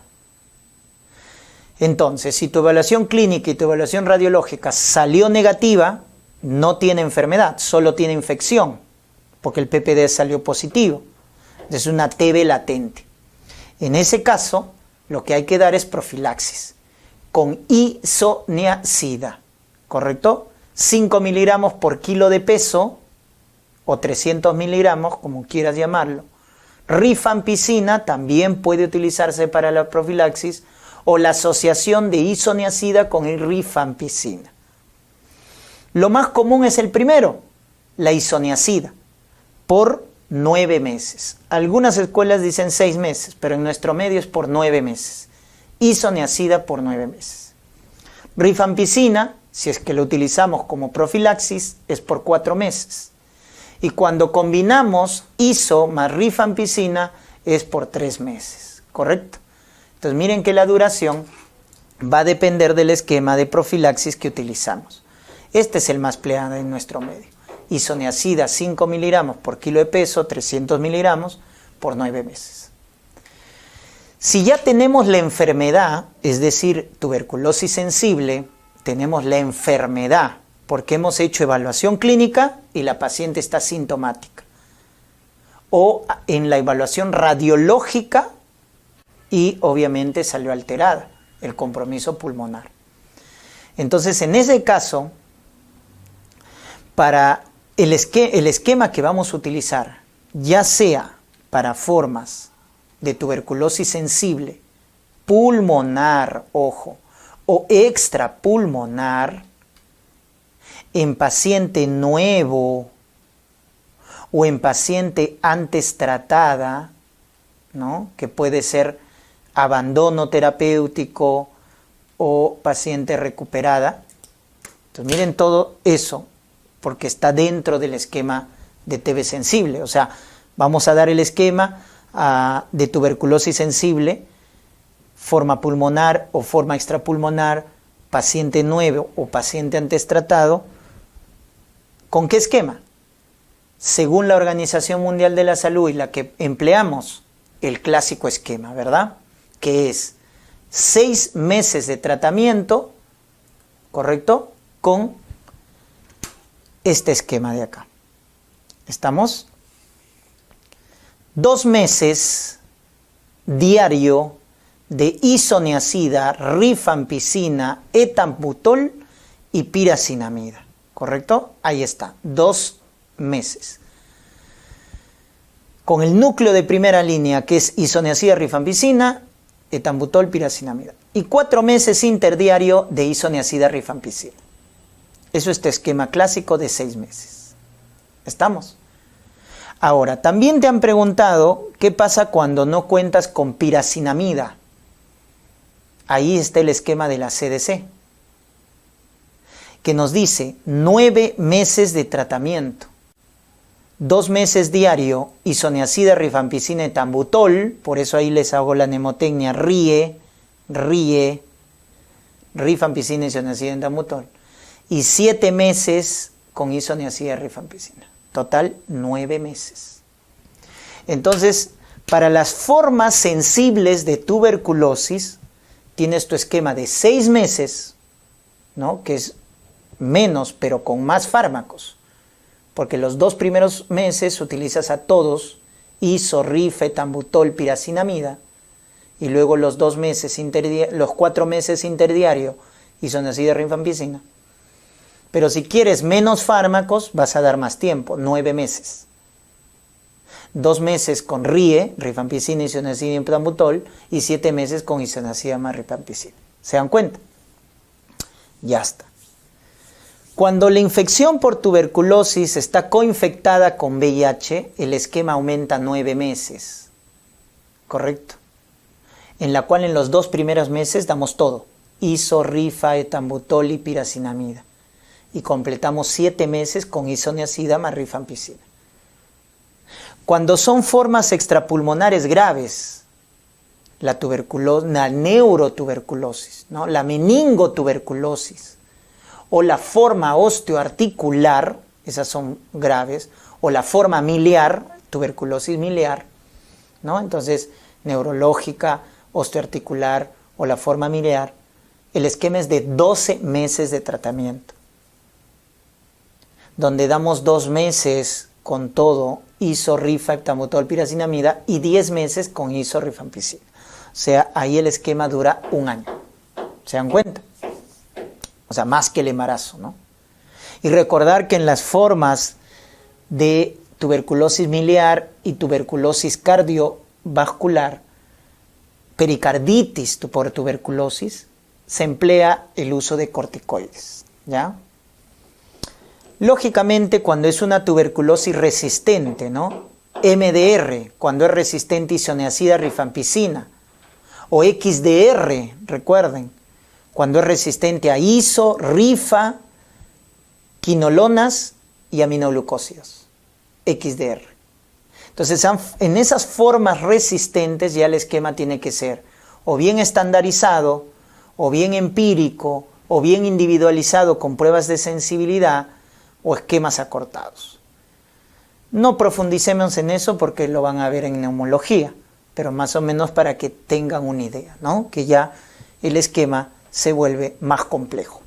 Speaker 1: Entonces, si tu evaluación clínica y tu evaluación radiológica salió negativa, no tiene enfermedad, solo tiene infección, porque el PPD salió positivo. Es una TB latente. En ese caso, lo que hay que dar es profilaxis con isoniazida, ¿correcto? 5 miligramos por kilo de peso, o 300 miligramos, como quieras llamarlo. Rifampicina también puede utilizarse para la profilaxis, o la asociación de isoniazida con el rifampicina. Lo más común es el primero, la isoniazida, por 9 meses. Algunas escuelas dicen 6 meses, pero en nuestro medio es por 9 meses. Isoniazida por 9 meses. Rifampicina, si es que lo utilizamos como profilaxis, es por 4 meses. Y cuando combinamos iso más rifampicina, es por 3 meses, ¿correcto? Entonces miren que la duración va a depender del esquema de profilaxis que utilizamos. Este es el más empleado en nuestro medio. Isoniazida 5 miligramos por kilo de peso, 300 miligramos por 9 meses. Si ya tenemos la enfermedad, es decir, tuberculosis sensible, tenemos la enfermedad porque hemos hecho evaluación clínica y la paciente está sintomática. O en la evaluación radiológica y obviamente salió alterada el compromiso pulmonar. Entonces, en ese caso, para el esquema que vamos a utilizar, ya sea para formas de tuberculosis sensible, pulmonar, ojo, o extrapulmonar en paciente nuevo o en paciente antes tratada, ¿no? Que puede ser abandono terapéutico o paciente recuperada. Entonces miren todo eso, porque está dentro del esquema de TB sensible. O sea, vamos a dar el esquema de tuberculosis sensible, forma pulmonar o forma extrapulmonar, paciente nuevo o paciente antes tratado. ¿Con qué esquema? Según la Organización Mundial de la Salud y la que empleamos, el clásico esquema, ¿verdad? Que es 6 meses de tratamiento, ¿correcto? Con este esquema de acá. ¿Estamos? 2 meses diario de isoniazida, rifampicina, etambutol y piracinamida, ¿correcto? Ahí está, 2 meses. Con el núcleo de primera línea, que es isoniazida, rifampicina, etambutol, piracinamida. Y 4 meses interdiario de isoniazida, rifampicina. Eso es este esquema clásico de 6 meses. ¿Estamos? Ahora, también te han preguntado qué pasa cuando no cuentas con piracinamida. Ahí está el esquema de la CDC, que nos dice 9 meses de tratamiento. 2 meses diario, isoniazida, rifampicina, etambutol, por eso ahí les hago la mnemotecnia, rifampicina, isoniazida, etambutol. Y 7 meses con isoniazida, rifampicina. Total, 9 meses. Entonces, para las formas sensibles de tuberculosis, tienes tu esquema de 6 meses, ¿no? Que es menos, pero con más fármacos. Porque los 2 primeros meses utilizas a todos, iso, rifa, etambutol, piracinamida, y luego los 4 meses interdiario, isoniazida, rifampicina. Pero si quieres menos fármacos, vas a dar más tiempo, 9 meses. 2 meses con rifampicina, isoniazida y etambutol, y 7 meses con isoniazida más rifampicina. ¿Se dan cuenta? Ya está. Cuando la infección por tuberculosis está coinfectada con VIH, el esquema aumenta 9 meses. ¿Correcto? En la cual en los 2 primeros meses damos todo. Iso, rifa, etambutol y piracinamida. Y completamos 7 meses con isoniazida más rifampicina. Cuando son formas extrapulmonares graves, la neurotuberculosis, ¿no? La meningotuberculosis o la forma osteoarticular, esas son graves, o la forma miliar, tuberculosis miliar, ¿no? Entonces, neurológica, osteoarticular o la forma miliar, el esquema es de 12 meses de tratamiento, donde damos 2 meses con todo, iso, rifa, etambutol, piracinamida, y 10 meses con iso, rifampicina. O sea, ahí el esquema dura 1 año. ¿Se dan cuenta? O sea, más que el embarazo, ¿no? Y recordar que en las formas de tuberculosis miliar y tuberculosis cardiovascular, pericarditis por tuberculosis, se emplea el uso de corticoides, ¿ya? Lógicamente, cuando es una tuberculosis resistente, ¿no? MDR, cuando es resistente isoniazida, rifampicina, o XDR, recuerden, cuando es resistente a iso, rifa, quinolonas y aminoglucósidos, XDR. Entonces, en esas formas resistentes ya el esquema tiene que ser o bien estandarizado, o bien empírico, o bien individualizado con pruebas de sensibilidad, o esquemas acortados. No profundicemos en eso porque lo van a ver en neumología, pero más o menos para que tengan una idea, ¿no? Que ya el esquema se vuelve más complejo.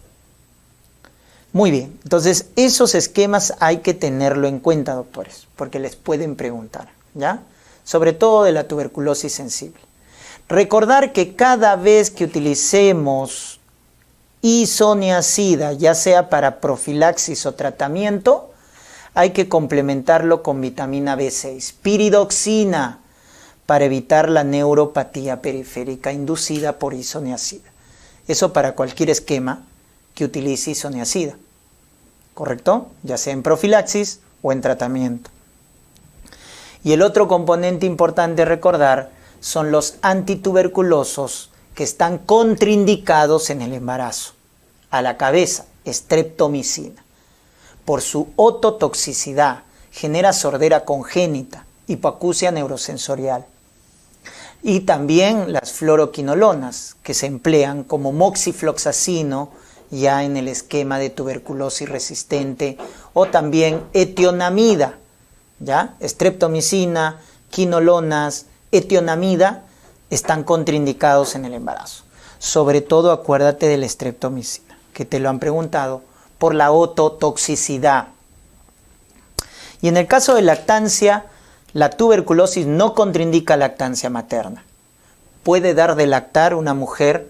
Speaker 1: Muy bien, entonces esos esquemas hay que tenerlo en cuenta, doctores, porque les pueden preguntar, ¿ya? Sobre todo de la tuberculosis sensible. Recordar que cada vez que utilicemos isoniazida, ya sea para profilaxis o tratamiento, hay que complementarlo con vitamina B6, piridoxina, para evitar la neuropatía periférica inducida por isoniazida. Eso para cualquier esquema que utilice isoniazida, ¿correcto? Ya sea en profilaxis o en tratamiento. Y el otro componente importante a recordar son los antituberculosos que están contraindicados en el embarazo. A la cabeza, streptomicina. Por su ototoxicidad, genera sordera congénita, hipoacusia neurosensorial. Y también las fluoroquinolonas, que se emplean como moxifloxacino ya en el esquema de tuberculosis resistente, o también etionamida, ¿ya? Streptomicina, quinolonas, etionamida están contraindicados en el embarazo. Sobre todo acuérdate de la streptomicina, que te lo han preguntado, por la ototoxicidad. Y en el caso de lactancia, la tuberculosis no contraindica lactancia materna. Puede dar de lactar una mujer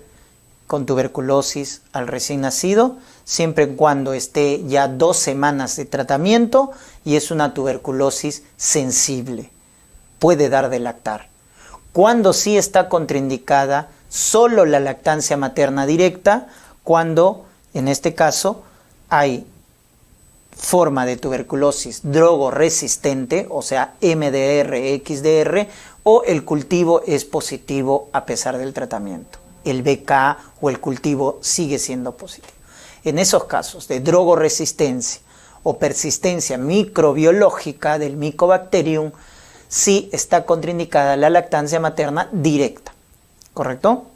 Speaker 1: con tuberculosis al recién nacido, siempre y cuando esté ya 2 semanas de tratamiento y es una tuberculosis sensible. Puede dar de lactar. Cuando sí está contraindicada solo la lactancia materna directa, cuando en este caso hay forma de tuberculosis drogoresistente, o sea MDR, XDR, o el cultivo es positivo a pesar del tratamiento. El BK o el cultivo sigue siendo positivo. En esos casos de drogoresistencia o persistencia microbiológica del Mycobacterium, sí está contraindicada la lactancia materna directa, ¿correcto?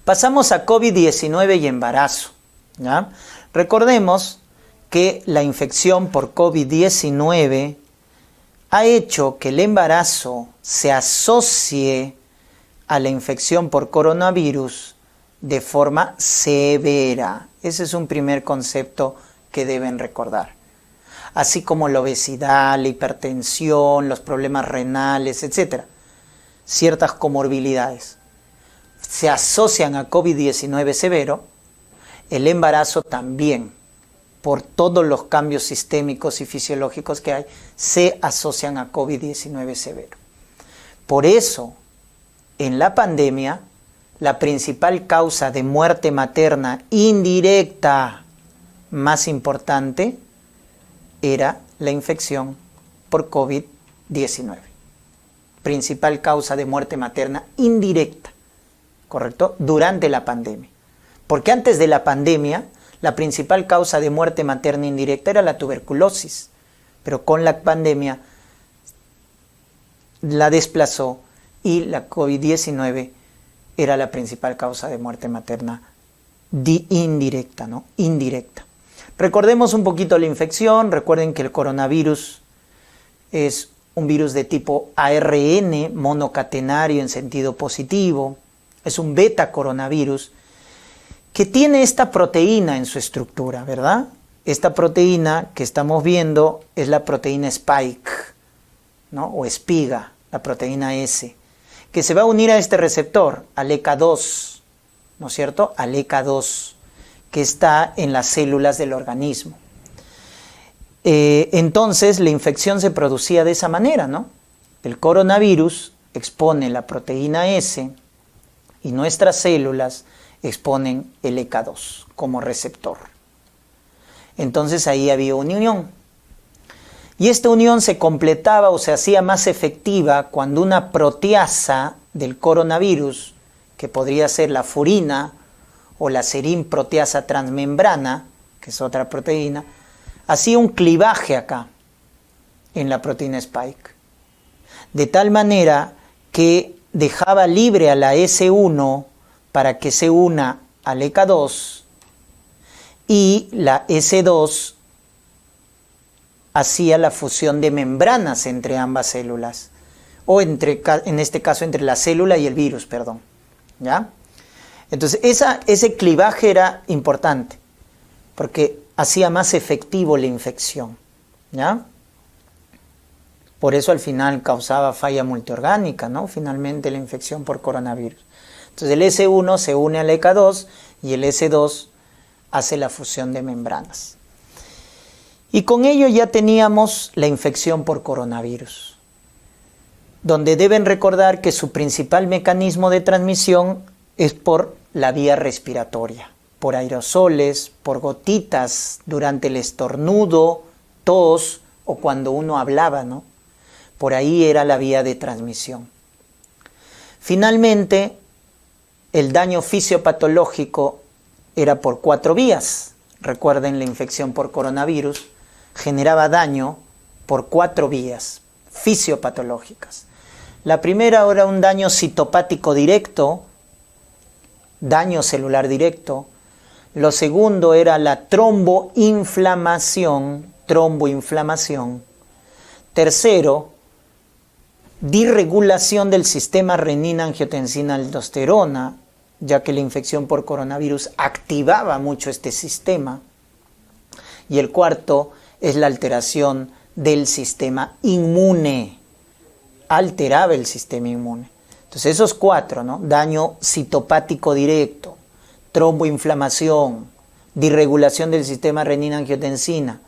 Speaker 1: Pasamos a COVID-19 y embarazo, ¿ya? Recordemos que la infección por COVID-19 ha hecho que el embarazo se asocie a la infección por coronavirus de forma severa. Ese es un primer concepto que deben recordar. Así como la obesidad, la hipertensión, los problemas renales, etc. Ciertas comorbilidades se asocian a COVID-19 severo, el embarazo también, por todos los cambios sistémicos y fisiológicos que hay, se asocian a COVID-19 severo. Por eso, en la pandemia, la principal causa de muerte materna indirecta más importante era la infección por COVID-19. Principal causa de muerte materna indirecta. ¿Correcto? Durante la pandemia. Porque antes de la pandemia, la principal causa de muerte materna indirecta era la tuberculosis. Pero con la pandemia la desplazó y la COVID-19 era la principal causa de muerte materna indirecta, ¿no? Indirecta. Recordemos un poquito la infección. Recuerden que el coronavirus es un virus de tipo ARN, monocatenario en sentido positivo. Es un beta coronavirus que tiene esta proteína en su estructura, ¿verdad? Esta proteína que estamos viendo es la proteína Spike, ¿no? O espiga, la proteína S, que se va a unir a este receptor, al ECA2, ¿no es cierto? Al ECA2, que está en las células del organismo. Entonces la infección se producía de esa manera, ¿no? El coronavirus expone la proteína S y nuestras células exponen el ECA2 como receptor. Entonces ahí había una unión. Y esta unión se completaba o se hacía más efectiva cuando una proteasa del coronavirus, que podría ser la furina o la serin proteasa transmembrana, que es otra proteína, hacía un clivaje acá en la proteína Spike. De tal manera que dejaba libre a la S1 para que se una al ECA2 y la S2 hacía la fusión de membranas entre ambas células o en este caso entre la célula y el virus, perdón, ¿ya? Entonces ese clivaje era importante porque hacía más efectivo la infección, ¿ya? Por eso al final causaba falla multiorgánica, ¿no? Finalmente la infección por coronavirus. Entonces el S1 se une al ECA2 y el S2 hace la fusión de membranas. Y con ello ya teníamos la infección por coronavirus, donde deben recordar que su principal mecanismo de transmisión es por la vía respiratoria, por aerosoles, por gotitas durante el estornudo, tos o cuando uno hablaba, ¿no? Por ahí era la vía de transmisión. Finalmente, el daño fisiopatológico era por 4 vías. Recuerden, la infección por coronavirus generaba daño por 4 vías fisiopatológicas. La primera era un daño citopático directo, daño celular directo. Lo segundo era la tromboinflamación. Tercero, disregulación del sistema renina-angiotensina-aldosterona, ya que la infección por coronavirus activaba mucho este sistema. Y el cuarto es la alteración del sistema inmune. Alteraba el sistema inmune. Entonces esos 4, ¿no? Daño citopático directo, tromboinflamación, disregulación del sistema renina-angiotensina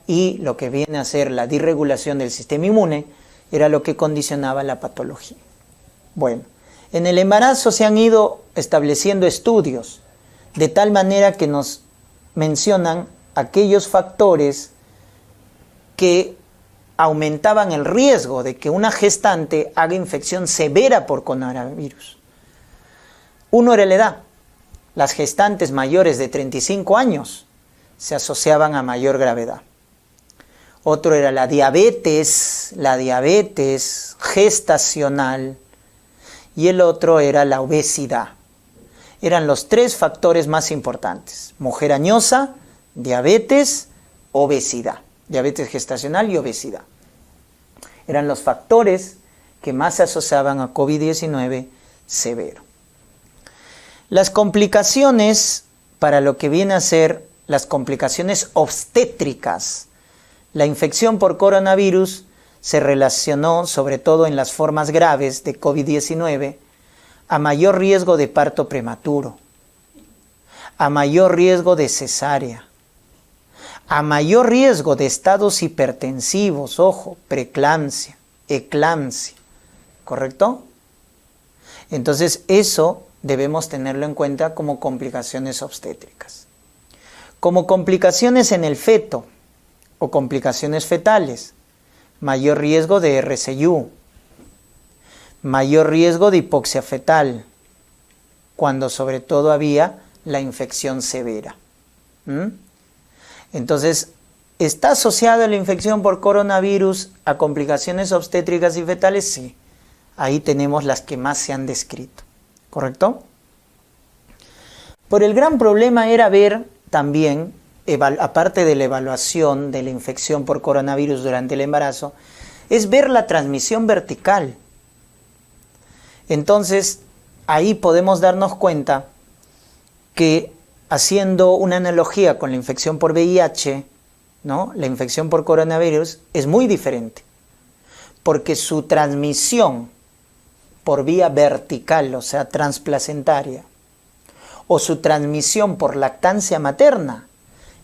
Speaker 1: y lo que viene a ser la disregulación del sistema inmune era lo que condicionaba la patología. Bueno, en el embarazo se han ido estableciendo estudios de tal manera que nos mencionan aquellos factores que aumentaban el riesgo de que una gestante haga infección severa por coronavirus. Uno era la edad. Las gestantes mayores de 35 años se asociaban a mayor gravedad. Otro era la diabetes gestacional, y el otro era la obesidad. Eran los 3 factores más importantes: mujer añosa, diabetes, obesidad. Diabetes gestacional y obesidad. Eran los factores que más se asociaban a COVID-19 severo. Las complicaciones, para lo que viene a ser las complicaciones obstétricas, la infección por coronavirus se relacionó, sobre todo en las formas graves de COVID-19, a mayor riesgo de parto prematuro, a mayor riesgo de cesárea, a mayor riesgo de estados hipertensivos, ojo, preeclampsia, eclampsia, ¿correcto? Entonces eso debemos tenerlo en cuenta como complicaciones obstétricas. Como complicaciones en el feto o complicaciones fetales, mayor riesgo de RCU, mayor riesgo de hipoxia fetal, cuando sobre todo había la infección severa. Entonces, ¿está asociada la infección por coronavirus a complicaciones obstétricas y fetales? Sí. Ahí tenemos las que más se han descrito. ¿Correcto? Pero el gran problema era ver también, aparte de la evaluación de la infección por coronavirus durante el embarazo, es ver la transmisión vertical. Entonces, ahí podemos darnos cuenta que, haciendo una analogía con la infección por VIH, ¿no? La infección por coronavirus es muy diferente, porque su transmisión por vía vertical, o sea, transplacentaria, o su transmisión por lactancia materna,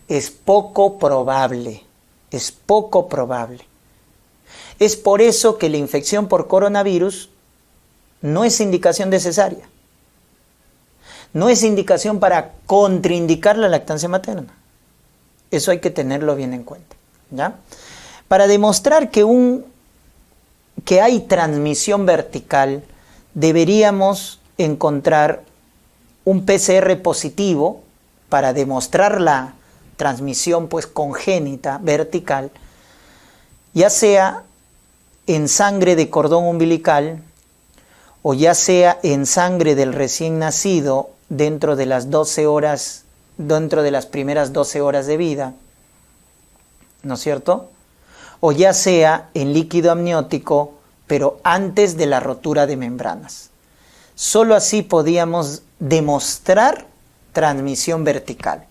Speaker 1: es poco probable, es poco probable. Es por eso que la infección por coronavirus no es indicación de cesárea. No es indicación para contraindicar la lactancia materna. Eso hay que tenerlo bien en cuenta, ¿ya? Para demostrar que hay transmisión vertical, deberíamos encontrar un PCR positivo para demostrar la transmisión pues congénita vertical, ya sea en sangre de cordón umbilical o ya sea en sangre del recién nacido dentro de las 12 horas, dentro de las primeras 12 horas de vida, ¿no es cierto? O ya sea en líquido amniótico, pero antes de la rotura de membranas. Solo así podíamos demostrar transmisión vertical.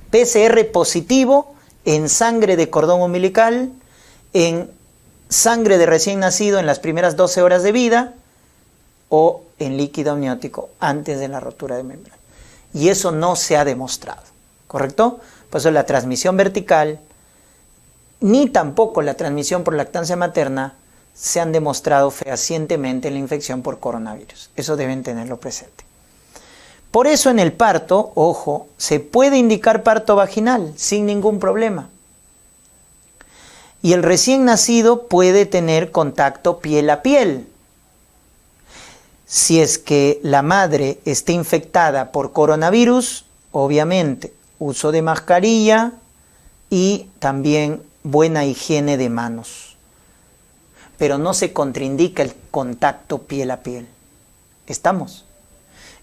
Speaker 1: PCR positivo en sangre de cordón umbilical, en sangre de recién nacido en las primeras 12 horas de vida o en líquido amniótico antes de la rotura de membrana. Y eso no se ha demostrado, ¿correcto? Por eso la transmisión vertical ni tampoco la transmisión por lactancia materna se han demostrado fehacientemente en la infección por coronavirus. Eso deben tenerlo presente. Por eso en el parto, ojo, se puede indicar parto vaginal sin ningún problema. Y el recién nacido puede tener contacto piel a piel. Si es que la madre está infectada por coronavirus, obviamente uso de mascarilla y también buena higiene de manos. Pero no se contraindica el contacto piel a piel. ¿Estamos?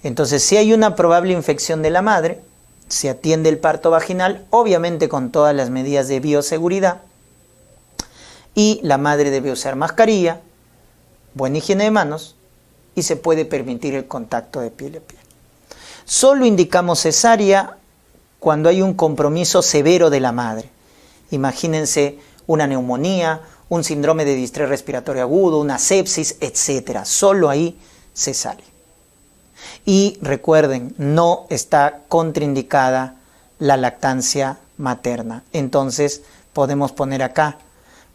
Speaker 1: Entonces, si hay una probable infección de la madre, se atiende el parto vaginal, obviamente con todas las medidas de bioseguridad, y la madre debe usar mascarilla, buena higiene de manos, y se puede permitir el contacto de piel a piel. Solo indicamos cesárea cuando hay un compromiso severo de la madre. Imagínense una neumonía, un síndrome de distrés respiratorio agudo, una sepsis, etc. Solo ahí cesárea. Y recuerden, no está contraindicada la lactancia materna. Entonces podemos poner acá,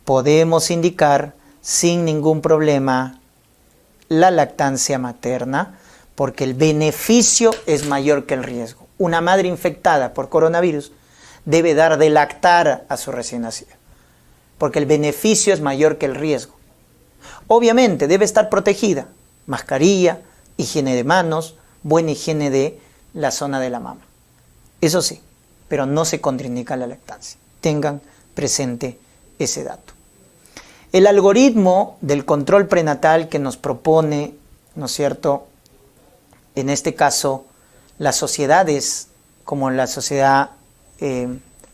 Speaker 1: podemos indicar sin ningún problema la lactancia materna porque el beneficio es mayor que el riesgo. Una madre infectada por coronavirus debe dar de lactar a su recién nacido porque el beneficio es mayor que el riesgo. Obviamente debe estar protegida, mascarilla, higiene de manos, buena higiene de la zona de la mama. Eso sí, pero no se contraindica la lactancia. Tengan presente ese dato. El algoritmo del control prenatal que nos propone, ¿no es cierto?, en este caso, las sociedades como la Sociedad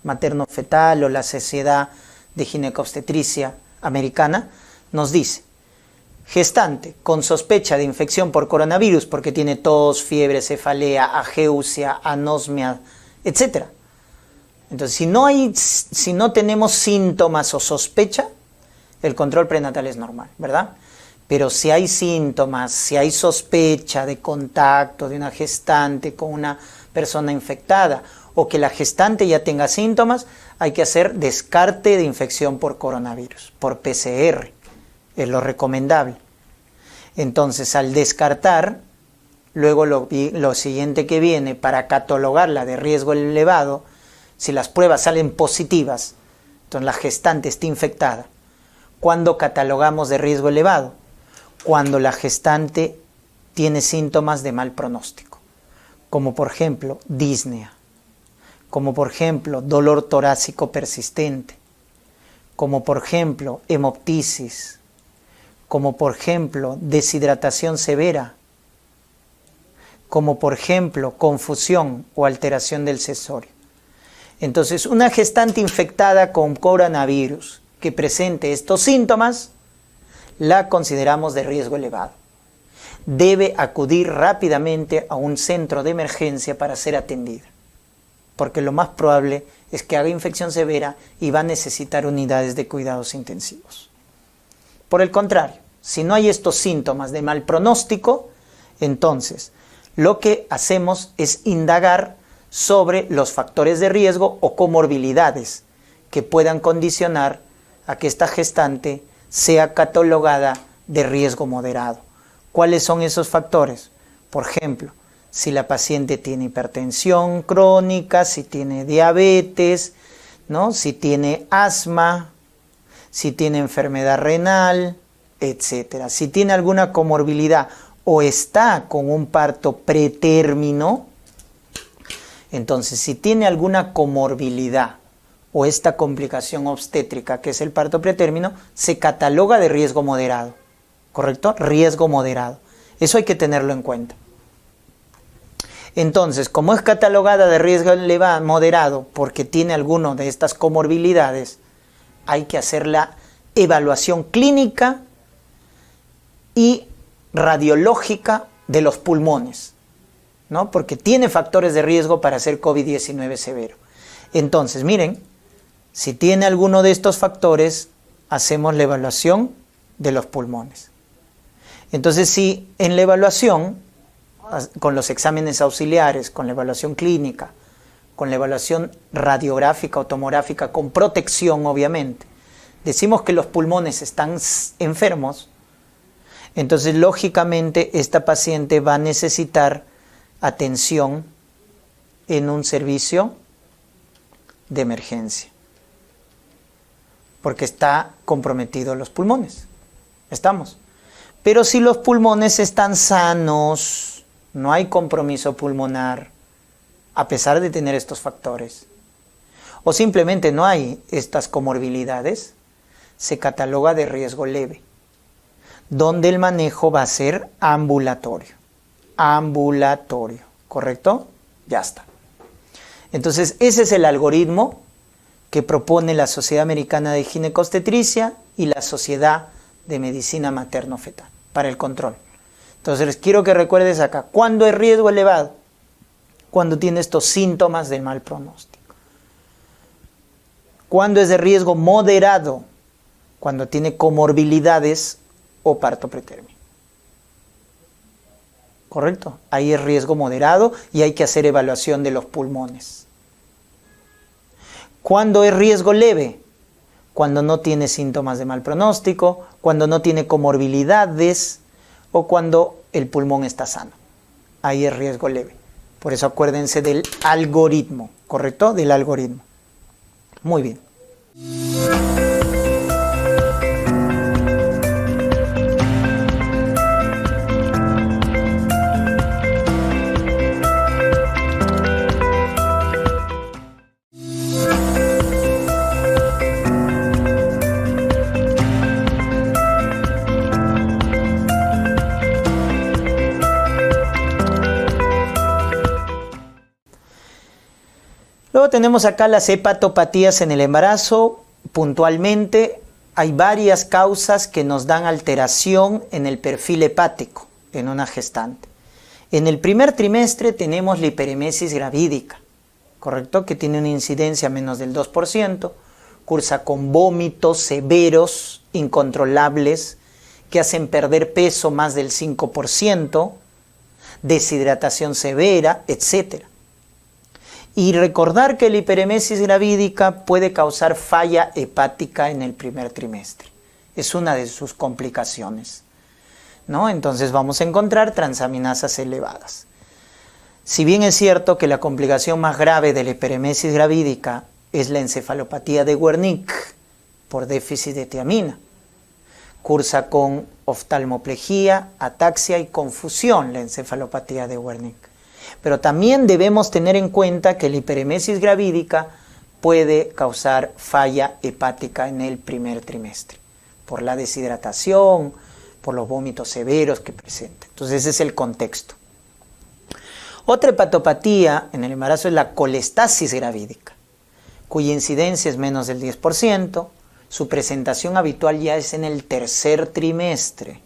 Speaker 1: Materno-Fetal o la Sociedad de Ginecobstetricia Americana, nos dice: gestante con sospecha de infección por coronavirus porque tiene tos, fiebre, cefalea, ageusia, anosmia, etc. Entonces, si no tenemos síntomas o sospecha, el control prenatal es normal, ¿verdad? Pero si hay síntomas, si hay sospecha de contacto de una gestante con una persona infectada o que la gestante ya tenga síntomas, hay que hacer descarte de infección por coronavirus, por PCR. Es lo recomendable. Entonces, al descartar, luego lo siguiente que viene para catalogarla de riesgo elevado, si las pruebas salen positivas, entonces la gestante está infectada. ¿Cuándo catalogamos de riesgo elevado? Cuando la gestante tiene síntomas de mal pronóstico, como por ejemplo disnea, como por ejemplo dolor torácico persistente, como por ejemplo hemoptisis, como por ejemplo deshidratación severa, como por ejemplo confusión o alteración del cesorio. Entonces, una gestante infectada con coronavirus que presente estos síntomas, la consideramos de riesgo elevado. Debe acudir rápidamente a un centro de emergencia para ser atendida, porque lo más probable es que haga infección severa y va a necesitar unidades de cuidados intensivos. Por el contrario, si no hay estos síntomas de mal pronóstico, entonces lo que hacemos es indagar sobre los factores de riesgo o comorbilidades que puedan condicionar a que esta gestante sea catalogada de riesgo moderado. ¿Cuáles son esos factores? Por ejemplo, si la paciente tiene hipertensión crónica, si tiene diabetes, ¿no?, si tiene asma, si tiene enfermedad renal, etc. Si tiene alguna comorbilidad o está con un parto pretérmino, entonces si tiene alguna comorbilidad o esta complicación obstétrica que es el parto pretérmino, se cataloga de riesgo moderado, ¿correcto? Riesgo moderado. Eso hay que tenerlo en cuenta. Entonces, como es catalogada de riesgo moderado porque tiene alguno de estas comorbilidades, hay que hacer la evaluación clínica y radiológica de los pulmones, ¿no? Porque tiene factores de riesgo para hacer COVID-19 severo. Entonces, miren, si tiene alguno de estos factores, hacemos la evaluación de los pulmones. Entonces, si en la evaluación, con los exámenes auxiliares, con la evaluación clínica, con la evaluación radiográfica o tomográfica, con protección obviamente, decimos que los pulmones están enfermos, entonces lógicamente esta paciente va a necesitar atención en un servicio de emergencia, porque está comprometido los pulmones. ¿Estamos? Pero si los pulmones están sanos, no hay compromiso pulmonar, a pesar de tener estos factores, o simplemente no hay estas comorbilidades, se cataloga de riesgo leve, donde el manejo va a ser ambulatorio. Ambulatorio, ¿correcto? Ya está. Entonces, ese es el algoritmo que propone la Sociedad Americana de Ginecobstetricia y la Sociedad de Medicina Materno-Fetal para el control. Entonces, les quiero que recuerdes acá, ¿cuándo es riesgo elevado? Cuando tiene estos síntomas del mal pronóstico. ¿Cuándo es de riesgo moderado? Cuando tiene comorbilidades o parto pretérmino. ¿Correcto? Ahí es riesgo moderado y hay que hacer evaluación de los pulmones. ¿Cuándo es riesgo leve? Cuando no tiene síntomas de mal pronóstico, cuando no tiene comorbilidades o cuando el pulmón está sano. Ahí es riesgo leve. Por eso acuérdense del algoritmo, ¿correcto? Del algoritmo. Muy bien. Luego tenemos acá las hepatopatías en el embarazo. Puntualmente hay varias causas que nos dan alteración en el perfil hepático en una gestante. En el primer trimestre tenemos la hiperemesis gravídica, ¿correcto? Que tiene una incidencia menos del 2%, cursa con vómitos severos, incontrolables, que hacen perder peso más del 5%, deshidratación severa, etc. Y recordar que la hiperemesis gravídica puede causar falla hepática en el primer trimestre. Es una de sus complicaciones, ¿no? Entonces vamos a encontrar transaminasas elevadas. Si bien es cierto que la complicación más grave de la hiperemesis gravídica es la encefalopatía de Wernicke por déficit de tiamina, cursa con oftalmoplejía, ataxia y confusión la encefalopatía de Wernicke. Pero también debemos tener en cuenta que la hiperemesis gravídica puede causar falla hepática en el primer trimestre, por la deshidratación, por los vómitos severos que presenta. Entonces ese es el contexto. Otra hepatopatía en el embarazo es la colestasis gravídica, cuya incidencia es menos del 10%, su presentación habitual ya es en el tercer trimestre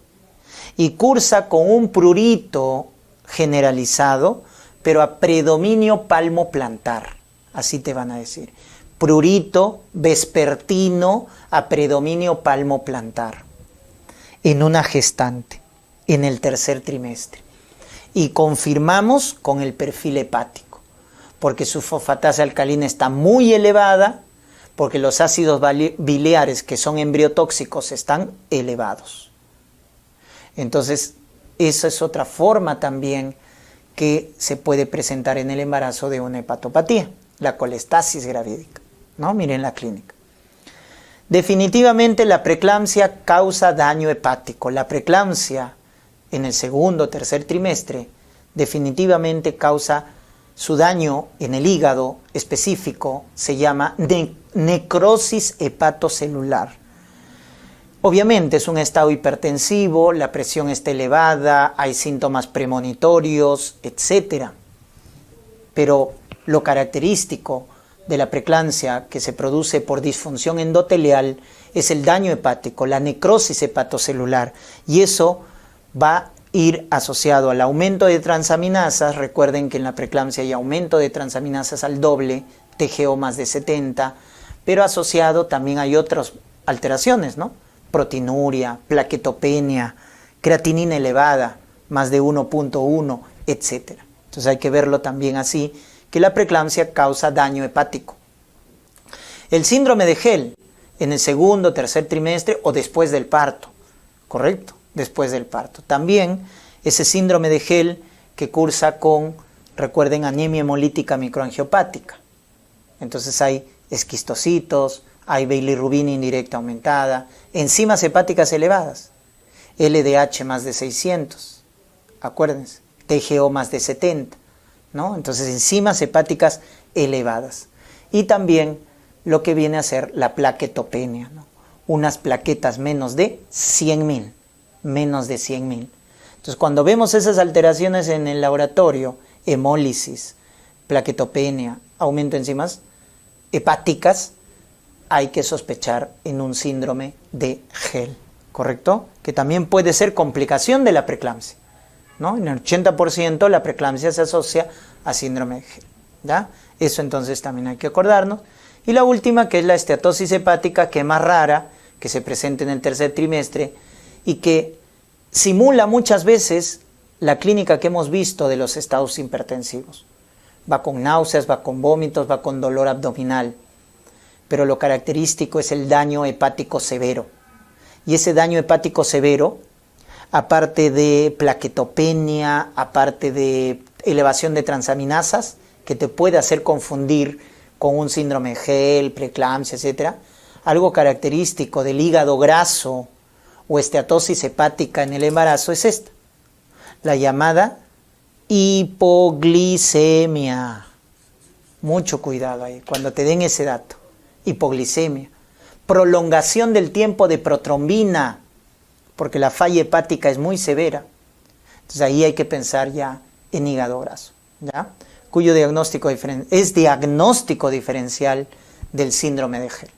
Speaker 1: y cursa con un prurito generalizado, pero a predominio palmoplantar, así te van a decir. Prurito vespertino a predominio palmoplantar en una gestante en el tercer trimestre. Y confirmamos con el perfil hepático, porque su fosfatasa alcalina está muy elevada, porque los ácidos biliares que son embriotóxicos están elevados. Entonces, esa es otra forma también que se puede presentar en el embarazo de una hepatopatía, la colestasis gravídica, ¿no? Miren la clínica. Definitivamente la preeclampsia causa daño hepático. La preeclampsia en el segundo o tercer trimestre definitivamente causa su daño en el hígado específico, se llama necrosis hepatocelular. Obviamente es un estado hipertensivo, la presión está elevada, hay síntomas premonitorios, etc. Pero lo característico de la preeclampsia que se produce por disfunción endotelial es el daño hepático, la necrosis hepatocelular, y eso va a ir asociado al aumento de transaminasas. Recuerden que en la preeclampsia hay aumento de transaminasas al doble TGO más de 70, pero asociado también hay otras alteraciones, ¿no? Proteinuria, plaquetopenia, creatinina elevada, más de 1.1, etc. Entonces hay que verlo también así, que la preeclampsia causa daño hepático. El síndrome de Gel, en el segundo, tercer trimestre o después del parto, ¿correcto? Después del parto. También ese síndrome de Gel que cursa con, recuerden, anemia hemolítica microangiopática. Entonces hay esquistocitos, hay bilirrubina indirecta aumentada, enzimas hepáticas elevadas, LDH más de 600, acuérdense, TGO más de 70, ¿no? Entonces enzimas hepáticas elevadas. Y también lo que viene a ser la plaquetopenia, ¿no? Unas plaquetas menos de 100.000, menos de 100.000. Entonces cuando vemos esas alteraciones en el laboratorio, hemólisis, plaquetopenia, aumento de enzimas hepáticas, hay que sospechar en un síndrome de Gel, ¿correcto? Que también puede ser complicación de la preeclampsia, ¿no? En el 80% la preeclampsia se asocia a síndrome de Gel, ¿ya? Eso entonces también hay que acordarnos. Y la última, que es la esteatosis hepática, que es más rara, que se presenta en el tercer trimestre y que simula muchas veces la clínica que hemos visto de los estados hipertensivos. Va con náuseas, va con vómitos, va con dolor abdominal. Pero lo característico es el daño hepático severo. Y ese daño hepático severo, aparte de plaquetopenia, aparte de elevación de transaminasas, que te puede hacer confundir con un síndrome de Gel, preeclampsia, etc., algo característico del hígado graso o esteatosis hepática en el embarazo es esta, la llamada hipoglicemia. Mucho cuidado ahí, cuando te den ese dato. Hipoglicemia, prolongación del tiempo de protrombina, porque la falla hepática es muy severa. Entonces ahí hay que pensar ya en hígado graso, ¿ya? Cuyo diagnóstico es diagnóstico diferencial del síndrome de Gel.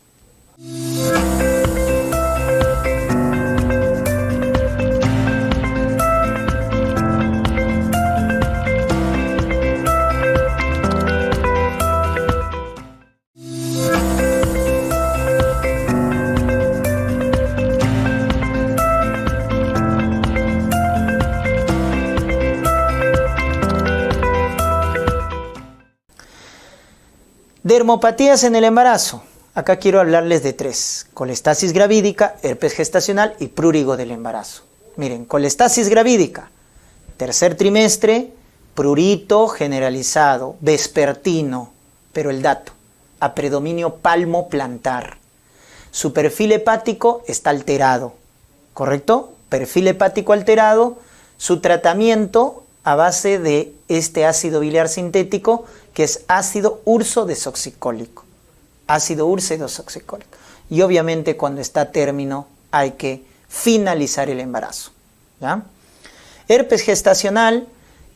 Speaker 1: Dermopatías en el embarazo. Acá quiero hablarles de 3. Colestasis gravídica, herpes gestacional y prurigo del embarazo. Miren, colestasis gravídica. Tercer trimestre, prurito generalizado, vespertino. Pero el dato, a predominio palmoplantar. Su perfil hepático está alterado. ¿Correcto? Perfil hepático alterado. Su tratamiento a base de este ácido biliar sintético, que es ácido ursodesoxicólico. Ácido ursodesoxicólico. Y obviamente cuando está a término hay que finalizar el embarazo, ¿ya? Herpes gestacional,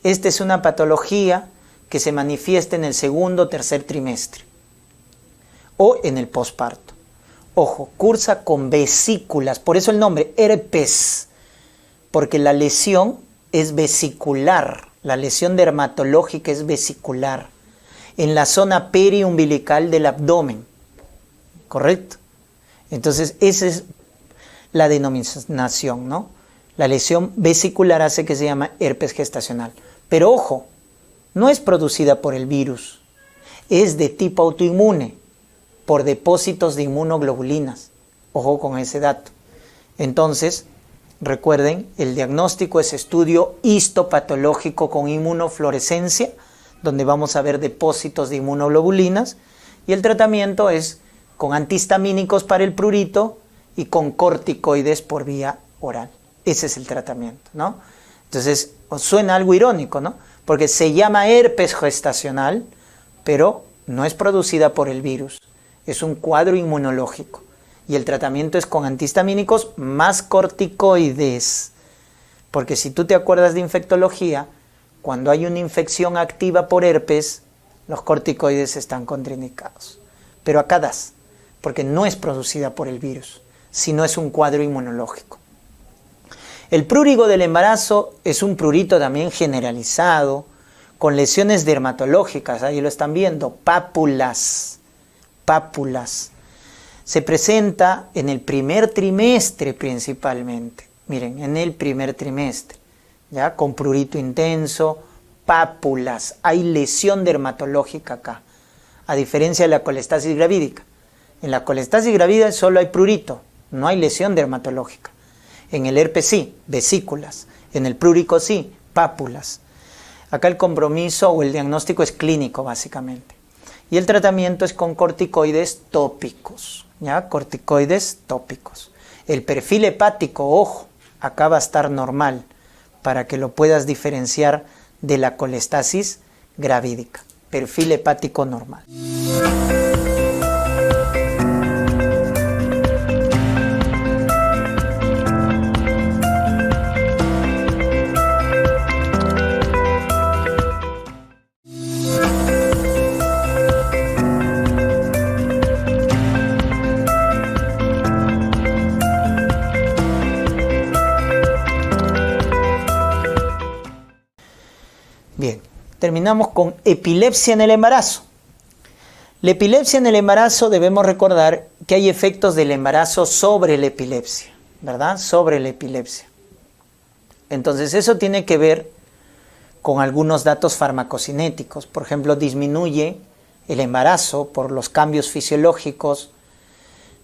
Speaker 1: esta es una patología que se manifiesta en el segundo o tercer trimestre o en el posparto. Ojo, cursa con vesículas, por eso el nombre, herpes, porque la lesión es vesicular, la lesión dermatológica es vesicular, en la zona periumbilical del abdomen, ¿correcto? Entonces, esa es la denominación, ¿no? La lesión vesicular hace que se llama herpes gestacional. Pero ojo, no es producida por el virus, es de tipo autoinmune, por depósitos de inmunoglobulinas. Ojo con ese dato. Entonces, recuerden, el diagnóstico es estudio histopatológico con inmunofluorescencia, donde vamos a ver depósitos de inmunoglobulinas, y el tratamiento es con antihistamínicos para el prurito y con corticoides por vía oral. Ese es el tratamiento, ¿no? Entonces, os suena algo irónico, ¿no? Porque se llama herpes gestacional, pero no es producida por el virus. Es un cuadro inmunológico. Y el tratamiento es con antihistamínicos más corticoides. Porque si tú te acuerdas de infectología, cuando hay una infección activa por herpes, los corticoides están contraindicados. Pero acá das, porque no es producida por el virus, sino es un cuadro inmunológico. El prurigo del embarazo es un prurito también generalizado, con lesiones dermatológicas, ahí lo están viendo, pápulas, pápulas. Se presenta en el primer trimestre principalmente, miren, en el primer trimestre, ¿ya? Con prurito intenso, pápulas, hay lesión dermatológica acá, a diferencia de la colestasis gravídica. En la colestasis gravídica solo hay prurito, no hay lesión dermatológica. En el herpes sí, vesículas, en el prúrico sí, pápulas. Acá el compromiso o el diagnóstico es clínico básicamente. Y el tratamiento es con corticoides tópicos, ¿ya? Corticoides tópicos. El perfil hepático, ojo, acá va a estar normal para que lo puedas diferenciar de la colestasis gravídica. Perfil hepático normal. Bien, terminamos con epilepsia en el embarazo. La epilepsia en el embarazo debemos recordar que hay efectos del embarazo sobre la epilepsia, ¿verdad? Sobre la epilepsia. Entonces eso tiene que ver con algunos datos farmacocinéticos. Por ejemplo, disminuye el embarazo por los cambios fisiológicos,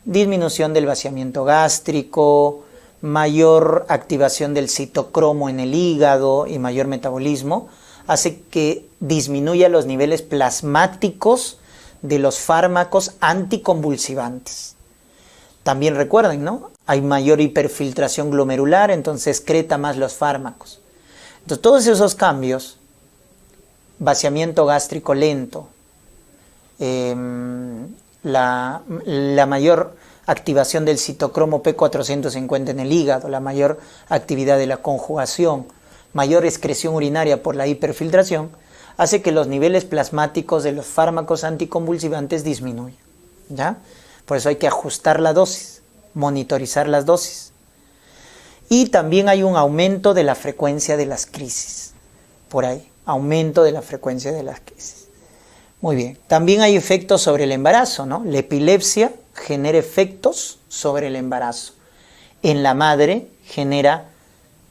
Speaker 1: disminución del vaciamiento gástrico, mayor activación del citocromo en el hígado y mayor metabolismo, hace que disminuya los niveles plasmáticos de los fármacos anticonvulsivantes. También recuerden, ¿no? Hay mayor hiperfiltración glomerular, entonces excreta más los fármacos. Entonces todos esos cambios, vaciamiento gástrico lento, la mayor activación del citocromo P450 en el hígado, la mayor actividad de la conjugación, mayor excreción urinaria por la hiperfiltración, hace que los niveles plasmáticos de los fármacos anticonvulsivantes disminuyan, ¿ya? Por eso hay que ajustar la dosis, monitorizar las dosis. Y también hay un aumento de la frecuencia de las crisis, por ahí, aumento de la frecuencia de las crisis. Muy bien, también hay efectos sobre el embarazo, ¿no? La epilepsia genera efectos sobre el embarazo. En la madre genera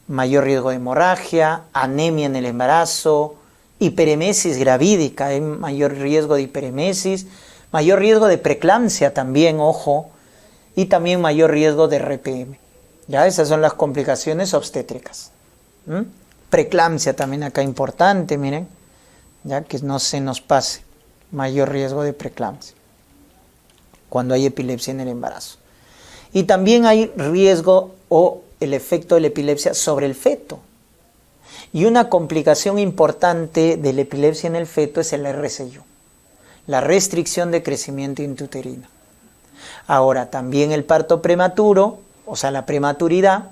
Speaker 1: mayor riesgo de hemorragia, anemia en el embarazo, hiperemesis gravídica, hay mayor riesgo de hiperemesis, mayor riesgo de preeclampsia también, ojo, y también mayor riesgo de RPM. Ya, esas son las complicaciones obstétricas. Preeclampsia también acá importante, miren, ya que no se nos pase, mayor riesgo de preeclampsia cuando hay epilepsia en el embarazo. Y también hay riesgo o el efecto de la epilepsia sobre el feto. Y una complicación importante de la epilepsia en el feto es el RCIO, la restricción de crecimiento intrauterino. Ahora, también el parto prematuro, o sea, la prematuridad,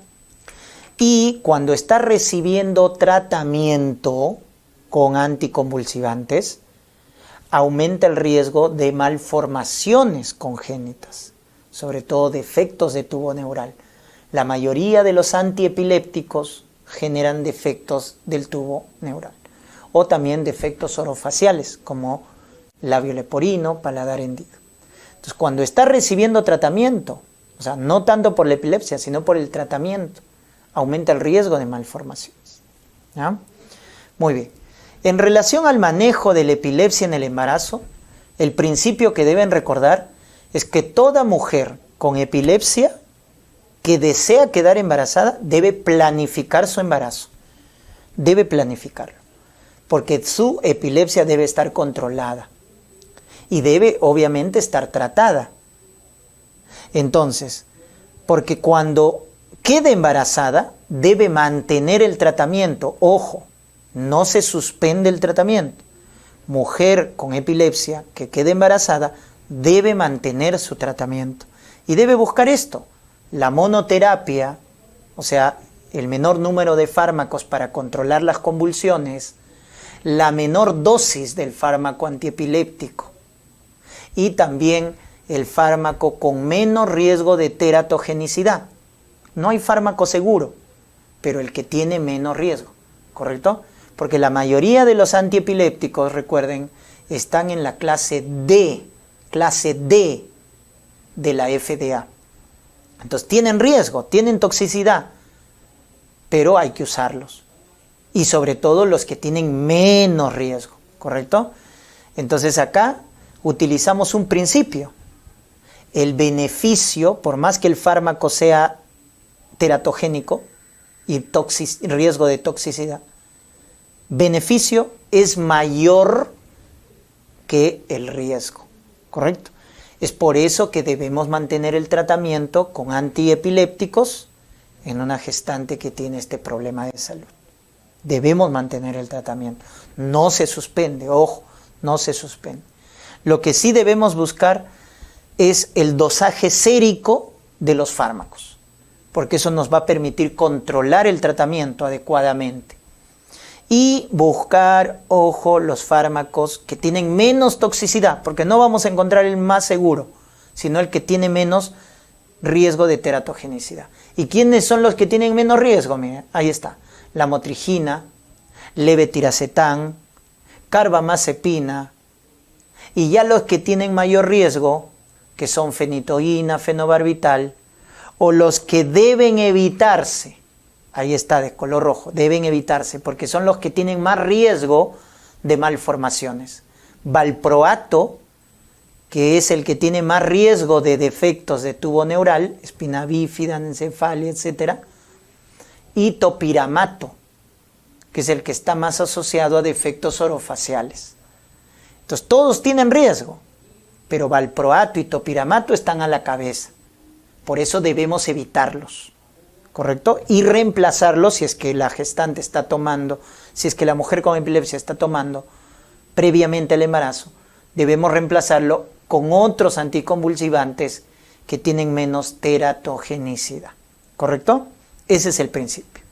Speaker 1: y cuando está recibiendo tratamiento con anticonvulsivantes, aumenta el riesgo de malformaciones congénitas, sobre todo defectos de tubo neural. La mayoría de los antiepilépticos generan defectos del tubo neural, o también defectos orofaciales, como labio leporino, paladar hendido. Entonces, cuando está recibiendo tratamiento, o sea, no tanto por la epilepsia, sino por el tratamiento, aumenta el riesgo de malformaciones. ¿Ya? Muy bien. En relación al manejo de la epilepsia en el embarazo, el principio que deben recordar es que toda mujer con epilepsia que desea quedar embarazada debe planificar su embarazo. Debe planificarlo, porque su epilepsia debe estar controlada y debe obviamente estar tratada. Entonces, porque cuando quede embarazada debe mantener el tratamiento. Ojo, no se suspende el tratamiento. Mujer con epilepsia que quede embarazada debe mantener su tratamiento y debe buscar esto, la monoterapia, o sea, el menor número de fármacos para controlar las convulsiones, la menor dosis del fármaco antiepiléptico y también el fármaco con menos riesgo de teratogenicidad. No hay fármaco seguro, pero el que tiene menos riesgo, ¿correcto? Porque la mayoría de los antiepilépticos, recuerden, están en la clase D de la FDA. Entonces tienen riesgo, tienen toxicidad, pero hay que usarlos. Y sobre todo los que tienen menos riesgo, ¿correcto? Entonces acá utilizamos un principio. El beneficio, por más que el fármaco sea teratogénico y riesgo de toxicidad, beneficio es mayor que el riesgo, ¿correcto? Es por eso que debemos mantener el tratamiento con antiepilépticos en una gestante que tiene este problema de salud. Debemos mantener el tratamiento. No se suspende, ojo, no se suspende. Lo que sí debemos buscar es el dosaje sérico de los fármacos, porque eso nos va a permitir controlar el tratamiento adecuadamente. Y buscar, ojo, los fármacos que tienen menos toxicidad, porque no vamos a encontrar el más seguro, sino el que tiene menos riesgo de teratogenicidad. ¿Y quiénes son los que tienen menos riesgo? Miren, ahí está. La motrigina, levetiracetam, carbamazepina, y ya los que tienen mayor riesgo, que son fenitoína, fenobarbital, o los que deben evitarse, ahí está de color rojo, deben evitarse, porque son los que tienen más riesgo de malformaciones. Valproato, que es el que tiene más riesgo de defectos de tubo neural, espina bífida, anencefalia, etc. Y topiramato, que es el que está más asociado a defectos orofaciales. Entonces todos tienen riesgo, pero valproato y topiramato están a la cabeza. Por eso debemos evitarlos, ¿correcto? Y reemplazarlos si es que la gestante está tomando, si es que la mujer con epilepsia está tomando previamente al embarazo, debemos reemplazarlo con otros anticonvulsivantes que tienen menos teratogenicidad, ¿correcto? Ese es el principio.